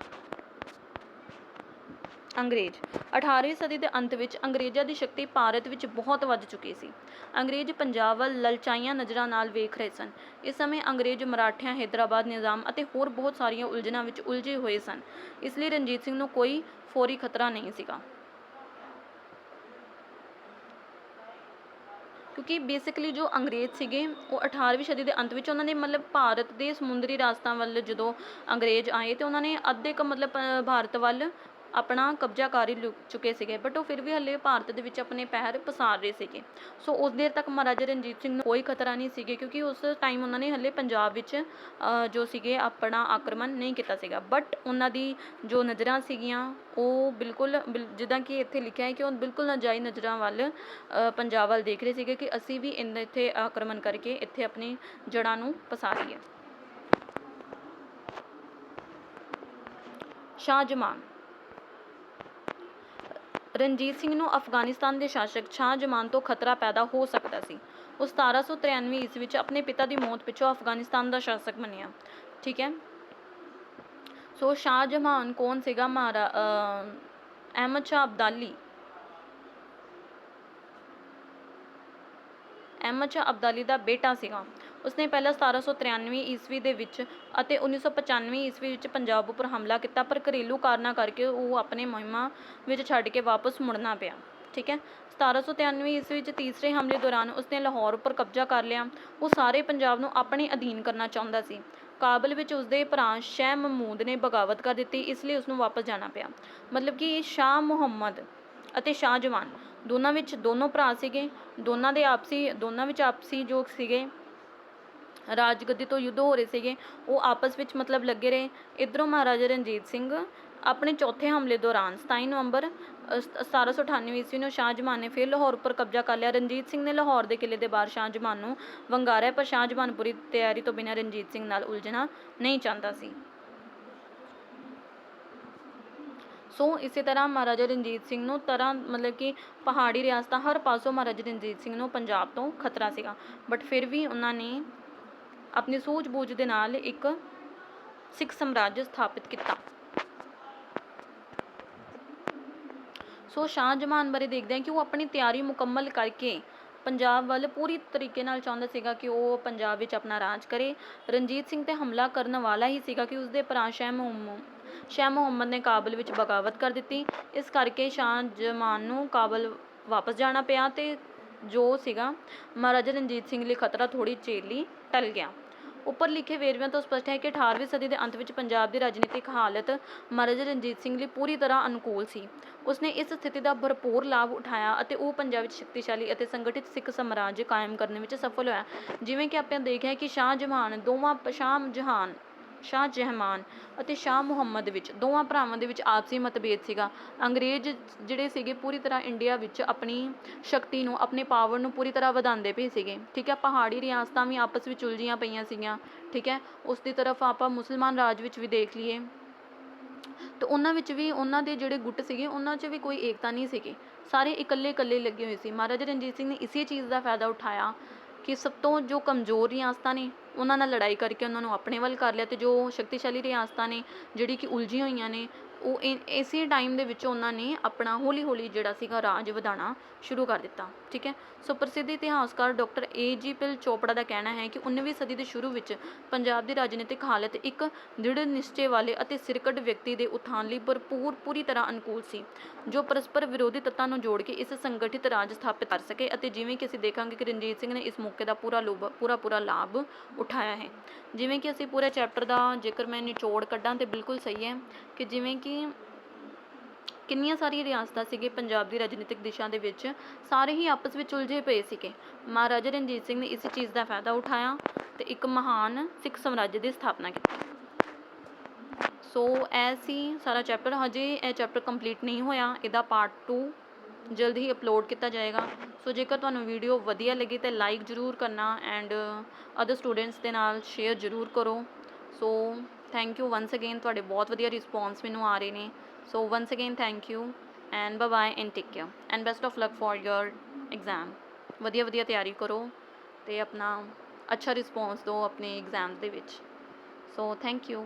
ਅੰਗਰੇਜ਼ 18ਵੀਂ ਸਦੀ ਦੇ ਅੰਤ ਵਿੱਚ ਅੰਗਰੇਜ਼ਾਂ ਦੀ ਸ਼ਕਤੀ ਭਾਰਤ ਵਿੱਚ ਬਹੁਤ ਵੱਧ ਚੁੱਕੀ ਸੀ। ਅੰਗਰੇਜ਼ ਪੰਜਾਬ ਵੱਲ ਲਲਚਾਈਆਂ ਨਜ਼ਰਾਂ ਨਾਲ ਵੇਖ ਰਹੇ ਸਨ। ਇਸ ਸਮੇਂ ਅੰਗਰੇਜ਼ ਮਰਾਠਿਆਂ, ਹੈਦਰਾਬਾਦ ਨਿਜ਼ਾਮ ਅਤੇ ਹੋਰ ਬਹੁਤ ਸਾਰੀਆਂ ਉਲਝਣਾਂ ਵਿੱਚ ਉਲਝੇ ਹੋਏ ਸਨ। ਇਸ ਲਈ ਰਣਜੀਤ ਸਿੰਘ ਨੂੰ ਕੋਈ ਫੌਰੀ ਖਤਰਾ ਨਹੀਂ ਸੀਗਾ, ਕਿਉਂਕਿ ਬੇਸਿਕਲੀ ਜੋ ਅੰਗਰੇਜ਼ ਸੀਗੇ ਉਹ 18ਵੀਂ ਸਦੀ ਦੇ ਅੰਤ ਵਿੱਚ ਉਹਨਾਂ ਨੇ ਮਤਲਬ ਭਾਰਤ ਦੇ ਸਮੁੰਦਰੀ ਰਾਸਤਾਂ ਵੱਲ ਜਦੋਂ ਅੰਗਰੇਜ਼ ਆਏ ਤਾਂ ਉਹਨਾਂ ਨੇ ਅੱਧੇ ਕੁ ਮਤਲਬ ਭਾਰਤ ਵੱਲ ਆਪਣਾ ਕਬਜ਼ਾ ਕਰ ਹੀ ਚੁੱਕੇ ਸੀਗੇ, ਬਟ ਉਹ ਫਿਰ ਵੀ ਹਲੇ ਭਾਰਤ ਦੇ ਵਿੱਚ ਆਪਣੇ ਪੈਰ ਪਸਾਰ ਰਹੇ ਸੀਗੇ। ਸੋ ਉਸ ਦੇਰ ਤੱਕ ਮਹਾਰਾਜਾ ਰਣਜੀਤ ਸਿੰਘ ਨੂੰ ਕੋਈ ਖਤਰਾ ਨਹੀਂ ਸੀਗੇ, ਕਿਉਂਕਿ ਉਸ ਟਾਈਮ ਉਹਨਾਂ ਨੇ ਹਲੇ ਪੰਜਾਬ ਵਿੱਚ ਜੋ ਸੀਗੇ ਆਪਣਾ ਆਕਰਮਣ ਨਹੀਂ ਕੀਤਾ ਸੀਗਾ। ਬਟ ਉਹਨਾਂ ਦੀ ਜੋ ਨਜ਼ਰਾਂ ਸੀਗੀਆਂ ਉਹ ਬਿਲਕੁਲ ਜਿੱਦਾਂ ਕਿ ਇੱਥੇ ਲਿਖਿਆ ਹੈ ਕਿ ਉਹ ਬਿਲਕੁਲ ਨਾਜਾਇਜ਼ ਨਜ਼ਰਾਂ ਵੱਲ ਪੰਜਾਬ ਵੱਲ ਦੇਖ ਰਹੇ ਸੀਗੇ ਕਿ ਅਸੀਂ ਵੀ ਇੱਥੇ ਆਕਰਮਣ ਕਰਕੇ ਇੱਥੇ ਆਪਣੀ ਜੜ੍ਹਾਂ ਨੂੰ ਪਸਾਰੀਏ। ਸ਼ਾਹਜਮਾਨ ਰਣਜੀਤ ਸਿੰਘ ਨੂੰ ਅਫਗਾਨਿਸਤਾਨ ਦੇ ਸ਼ਾਸਕ ਸ਼ਾਹਜਮਾਨ ਤੋਂ ਖਤਰਾ ਪੈਦਾ ਹੋ ਸਕਦਾ ਸੀ। ਉਹ 1793 ਈਸਵੀ ਵਿੱਚ ਆਪਣੇ ਪਿਤਾ ਦੀ ਮੌਤ ਪਿੱਛੋਂ ਅਫਗਾਨਿਸਤਾਨ ਦਾ ਸ਼ਾਸਕ ਬਣਿਆ, ਠੀਕ ਹੈ। ਸੋ ਸ਼ਾਹਜਮਾਨ ਕੌਣ ਸੀਗਾ? ਅਹਿਮਦ ਸ਼ਾਹ ਅਬਦਾਲੀ ਦਾ ਬੇਟਾ ਸੀਗਾ। ਉਸਨੇ ਪਹਿਲਾਂ 1793 ਈਸਵੀ ਦੇ ਵਿੱਚ ਅਤੇ 1995 ਈਸਵੀ ਵਿੱਚ ਪੰਜਾਬ ਉੱਪਰ ਹਮਲਾ ਕੀਤਾ, ਪਰ ਘਰੇਲੂ ਕਾਰਨਾਂ ਕਰਕੇ ਉਹ ਆਪਣੇ ਮੁਹਿੰਮਾਂ ਵਿੱਚ ਛੱਡ ਕੇ ਵਾਪਸ ਮੁੜਨਾ ਪਿਆ, ਠੀਕ ਹੈ। 1793 ਈਸਵੀ ਵਿੱਚ ਤੀਸਰੇ ਹਮਲੇ ਦੌਰਾਨ ਉਸਨੇ ਲਾਹੌਰ ਉੱਪਰ ਕਬਜ਼ਾ ਕਰ ਲਿਆ। ਉਹ ਸਾਰੇ ਪੰਜਾਬ ਨੂੰ ਆਪਣੇ ਅਧੀਨ ਕਰਨਾ ਚਾਹੁੰਦਾ ਸੀ। ਕਾਬਲ ਵਿੱਚ ਉਸਦੇ ਭਰਾ ਸ਼ਾਹ ਮਹਿਮੂਦ ਨੇ ਬਗਾਵਤ ਕਰ ਦਿੱਤੀ, ਇਸ ਲਈ ਉਸਨੂੰ ਵਾਪਸ ਜਾਣਾ ਪਿਆ। ਮਤਲਬ ਕਿ ਸ਼ਾਹ ਮੁਹੰਮਦ ਅਤੇ ਸ਼ਾਹਜਮਾਨ ਦੋਨੋਂ ਭਰਾ ਸੀਗੇ। ਦੋਨਾਂ ਵਿੱਚ ਆਪਸੀ ਜੋ ਸੀਗੇ ਰਾਜਗੱਦੀ ਤੋਂ ਯੁੱਧ ਹੋ ਰਹੇ ਸੀਗੇ, ਉਹ ਆਪਸ ਵਿੱਚ ਮਤਲਬ ਲੱਗੇ ਰਹੇ। ਇੱਧਰੋਂ ਮਹਾਰਾਜਾ ਰਣਜੀਤ ਸਿੰਘ ਆਪਣੇ ਚੌਥੇ ਹਮਲੇ ਦੌਰਾਨ 27 ਨਵੰਬਰ 1798 ਈਸਵੀ ਨੂੰ ਸ਼ਾਹਜਮਾਨ ਨੇ ਫਿਰ ਲਾਹੌਰ ਉੱਪਰ ਕਬਜ਼ਾ ਕਰ ਲਿਆ। ਰਣਜੀਤ ਸਿੰਘ ਨੇ ਲਾਹੌਰ ਦੇ ਕਿਲ੍ਹੇ ਦੇ ਬਾਹਰ ਸ਼ਾਹਜਮਾਨ ਨੂੰ ਵੰਗਾਰਿਆ, ਪਰ ਸ਼ਾਹਜਮਾਨ ਪੂਰੀ ਤਿਆਰੀ ਤੋਂ ਬਿਨਾਂ ਰਣਜੀਤ ਸਿੰਘ ਨਾਲ ਉਲਝਣਾ ਨਹੀਂ ਚਾਹੁੰਦਾ ਸੀ। ਸੋ ਇਸੇ ਤਰ੍ਹਾਂ ਮਹਾਰਾਜਾ ਰਣਜੀਤ ਸਿੰਘ ਨੂੰ ਮਤਲਬ ਕਿ ਪਹਾੜੀ ਰਿਆਸਤਾਂ ਹਰ ਪਾਸੋਂ ਮਹਾਰਾਜਾ ਰਣਜੀਤ ਸਿੰਘ ਨੂੰ ਪੰਜਾਬ ਤੋਂ ਖਤਰਾ ਸੀਗਾ, ਬਟ ਫਿਰ ਵੀ ਉਹਨਾਂ ਨੇ ਆਪਣੀ ਸੂਝ-ਬੂਝ ਦੇ ਨਾਲ ਇੱਕ ਸਿੱਖ ਸਾਮਰਾਜ ਸਥਾਪਿਤ ਕੀਤਾ। ਸੋ ਸ਼ਾਹਜਮਾਨ ਬਾਰੇ ਦੇਖਦੇ ਹਾਂ ਕਿ ਉਹ ਆਪਣੀ ਤਿਆਰੀ ਮੁਕੰਮਲ ਕਰਕੇ ਪੰਜਾਬ ਵੱਲ ਪੂਰੀ ਤਰੀਕੇ ਨਾਲ ਚਾਹੁੰਦਾ ਸੀਗਾ ਕਿ ਉਹ ਪੰਜਾਬ ਵਿੱਚ ਆਪਣਾ ਰਾਜ ਕਰੇ। ਰਣਜੀਤ ਸਿੰਘ 'ਤੇ ਹਮਲਾ ਕਰਨ ਵਾਲਾ ਹੀ ਸੀਗਾ ਕਿ ਉਸਦੇ ਭਰਾ ਸ਼ਾਹ ਮੁਹੰਮਦ ਨੇ ਕਾਬਲ ਵਿੱਚ ਬਗਾਵਤ ਕਰ ਦਿੱਤੀ। ਇਸ ਕਰਕੇ ਸ਼ਾਹ ਜਮਾਨ ਨੂੰ ਕਾਬਲ ਵਾਪਸ ਜਾਣਾ ਪਿਆ ਅਤੇ ਜੋ ਸੀਗਾ ਮਹਾਰਾਜਾ ਰਣਜੀਤ ਸਿੰਘ ਲਈ ਖਤਰਾ ਥੋੜ੍ਹੀ ਚਿਰ ਲਈ ਟਲ ਗਿਆ। ਉੱਪਰ ਲਿਖੇ ਵੇਰਵਿਆਂ ਤੋਂ ਸਪਸ਼ਟ ਹੈ ਕਿ 18ਵੀਂ ਸਦੀ ਦੇ ਅੰਤ ਵਿੱਚ ਪੰਜਾਬ ਦੀ ਰਾਜਨੀਤਿਕ ਹਾਲਤ ਮਹਾਰਾਜਾ ਰਣਜੀਤ ਸਿੰਘ ਲਈ ਪੂਰੀ ਤਰ੍ਹਾਂ ਅਨੁਕੂਲ ਸੀ। ਉਸਨੇ ਇਸ ਸਥਿਤੀ ਦਾ ਭਰਪੂਰ ਲਾਭ ਉਠਾਇਆ ਅਤੇ ਉਹ ਪੰਜਾਬ ਵਿੱਚ ਸ਼ਕਤੀਸ਼ਾਲੀ ਅਤੇ ਸੰਗਠਿਤ ਸਿੱਖ ਸਾਮਰਾਜ ਕਾਇਮ ਕਰਨ ਵਿੱਚ ਸਫਲ ਹੋਇਆ। ਜਿਵੇਂ ਕਿ ਆਪਾਂ ਦੇਖਿਆ ਕਿ ਸ਼ਾਹ ਜਹਾਨ ਅਤੇ ਸ਼ਾਹ ਮੁਹੰਮਦ ਵਿੱਚ ਦੋਵਾਂ ਭਰਾਵਾਂ ਦੇ ਵਿੱਚ ਆਪਸੀ ਮਤਭੇਦ ਸੀਗਾ। ਅੰਗਰੇਜ਼ ਜਿਹੜੇ ਸੀਗੇ ਪੂਰੀ ਤਰ੍ਹਾਂ ਇੰਡੀਆ ਵਿੱਚ ਆਪਣੀ ਸ਼ਕਤੀ ਨੂੰ, ਆਪਣੇ ਪਾਵਰ ਨੂੰ ਪੂਰੀ ਤਰ੍ਹਾਂ ਵਧਾਉਂਦੇ ਪਏ ਸੀਗੇ। ਠੀਕ ਹੈ, ਪਹਾੜੀ ਰਿਆਸਤਾਂ ਵੀ ਆਪਸ ਵਿੱਚ ਉਲਝੀਆਂ ਪਈਆਂ ਸੀਗੀਆਂ। ਠੀਕ ਹੈ, ਉਸ ਦੀ ਤਰਫ ਆਪਾਂ ਮੁਸਲਮਾਨ ਰਾਜ ਵਿੱਚ ਵੀ ਦੇਖ ਲਈਏ ਤਾਂ ਉਹਨਾਂ ਵਿੱਚ ਵੀ ਉਹਨਾਂ ਦੇ ਜਿਹੜੇ ਗੁੱਟ ਸੀਗੇ ਉਹਨਾਂ 'ਚ ਵੀ ਕੋਈ ਏਕਤਾ ਨਹੀਂ ਸੀਗੀ, ਸਾਰੇ ਇਕੱਲੇ ਇਕੱਲੇ ਲੱਗੇ ਹੋਏ ਸੀ। ਮਹਾਰਾਜਾ ਰਣਜੀਤ ਸਿੰਘ ਨੇ ਇਸੇ ਚੀਜ਼ ਦਾ ਫਾਇਦਾ ਉਠਾਇਆ ਕਿ ਸਭ ਤੋਂ ਜੋ ਕਮਜ਼ੋਰ ਰਿਆਸਤਾਂ ਨੇ ਉਹਨਾਂ ਨਾਲ ਲੜਾਈ ਕਰਕੇ ਉਹਨਾਂ ਨੂੰ ਆਪਣੇ ਵੱਲ ਕਰ ਲਿਆ, ਅਤੇ ਜੋ ਸ਼ਕਤੀਸ਼ਾਲੀ ਰਿਆਸਤਾਂ ਨੇ ਜਿਹੜੀ ਕਿ ਉਲਝੀਆਂ ਹੋਈਆਂ ਨੇ ਉਹ ਇਸੇ ਟਾਈਮ ਦੇ ਵਿੱਚ ਉਹਨਾਂ ਨੇ ਆਪਣਾ ਹੌਲੀ ਹੌਲੀ ਜਿਹੜਾ ਸੀਗਾ ਰਾਜ ਵਧਾਉਣਾ ਸ਼ੁਰੂ ਕਰ ਦਿੱਤਾ। ਠੀਕ ਹੈ, ਸੋ ਪ੍ਰਸਿੱਧ ਇਤਿਹਾਸਕਾਰ ਡਾਕਟਰ A.G. ਪਿਲ ਚੋਪੜਾ ਦਾ ਕਹਿਣਾ ਹੈ ਕਿ 19ਵੀਂ ਸਦੀ ਦੇ ਸ਼ੁਰੂ ਵਿੱਚ ਪੰਜਾਬ ਦੀ ਰਾਜਨੀਤਿਕ ਹਾਲਤ ਇੱਕ ਦ੍ਰਿੜ ਨਿਸ਼ਚੇ ਵਾਲੇ ਅਤੇ ਸਿਰਕੱਢ ਵਿਅਕਤੀ ਦੇ ਉਥਾਨ ਲਈ ਪੂਰੀ ਤਰ੍ਹਾਂ ਅਨੁਕੂਲ ਸੀ, ਜੋ ਪਰਸਪਰ ਵਿਰੋਧੀ ਤੱਤਾਂ ਨੂੰ ਜੋੜ ਕੇ ਇਸ ਸੰਗਠਿਤ ਰਾਜ ਸਥਾਪਿਤ ਕਰ ਸਕੇ। ਅਤੇ ਜਿਵੇਂ ਕਿ ਅਸੀਂ ਦੇਖਾਂਗੇ ਕਿ ਰਣਜੀਤ ਸਿੰਘ ਨੇ ਇਸ ਮੌਕੇ ਦਾ ਪੂਰਾ ਲਾਭ ਉਠਾਇਆ ਹੈ। ਜਿਵੇਂ ਕਿ ਅਸੀਂ ਪੂਰੇ ਚੈਪਟਰ ਦਾ ਜੇਕਰ ਮੈਂ ਨਿਚੋੜ ਕੱਢਾਂ ਤਾਂ ਬਿਲਕੁਲ ਸਹੀ ਹੈ ਕਿ ਜਿਵੇਂ ਕਿ ਕਿੰਨੀਆਂ ਸਾਰੀਆਂ ਰਿਆਸਤਾਂ ਸੀਗੇ ਪੰਜਾਬ ਦੀ ਰਾਜਨੀਤਿਕ ਦਿਸ਼ਾ ਦੇ ਵਿੱਚ, ਸਾਰੇ ਹੀ ਆਪਸ ਵਿੱਚ ਉਲਝੇ ਪਏ ਸੀਗੇ। ਮਹਾਰਾਜਾ ਰਣਜੀਤ ਸਿੰਘ ਨੇ ਇਸ ਚੀਜ਼ ਦਾ ਫਾਇਦਾ ਉਠਾਇਆ ਅਤੇ ਇੱਕ ਮਹਾਨ ਸਿੱਖ ਸਾਮਰਾਜ ਦੀ ਸਥਾਪਨਾ ਕੀਤੀ। ਸੋ ਇਹ ਸੀ ਸਾਰਾ ਚੈਪਟਰ। ਹਜੇ ਇਹ ਚੈਪਟਰ ਕੰਪਲੀਟ ਨਹੀਂ ਹੋਇਆ, ਇਹਦਾ ਪਾਰਟ 2 ਜਲਦ ਹੀ ਅਪਲੋਡ ਕੀਤਾ ਜਾਏਗਾ। ਸੋ ਜੇਕਰ ਤੁਹਾਨੂੰ ਵੀਡੀਓ ਵਧੀਆ ਲੱਗੀ ਤਾਂ ਲਾਈਕ ਜ਼ਰੂਰ ਕਰਨਾ ਐਂਡ ਅਦਰ ਸਟੂਡੈਂਟਸ ਦੇ ਨਾਲ ਸ਼ੇਅਰ ਜ਼ਰੂਰ ਕਰੋ। So thank you once again, ਤੁਹਾਡੇ ਬਹੁਤ ਵਧੀਆ ਰਿਸਪੌਂਸ ਮੈਨੂੰ ਆ ਰਹੇ ਨੇ। So once again thank you and bye and take care and best of luck for your exam. ਵਧੀਆ ਤਿਆਰੀ ਕਰੋ ਅਤੇ ਆਪਣਾ ਅੱਛਾ ਰਿਸਪੌਂਸ ਦਿਓ ਆਪਣੇ ਐਗਜ਼ਾਮ ਦੇ ਵਿੱਚ। ਸੋ ਥੈਂਕ ਯੂ।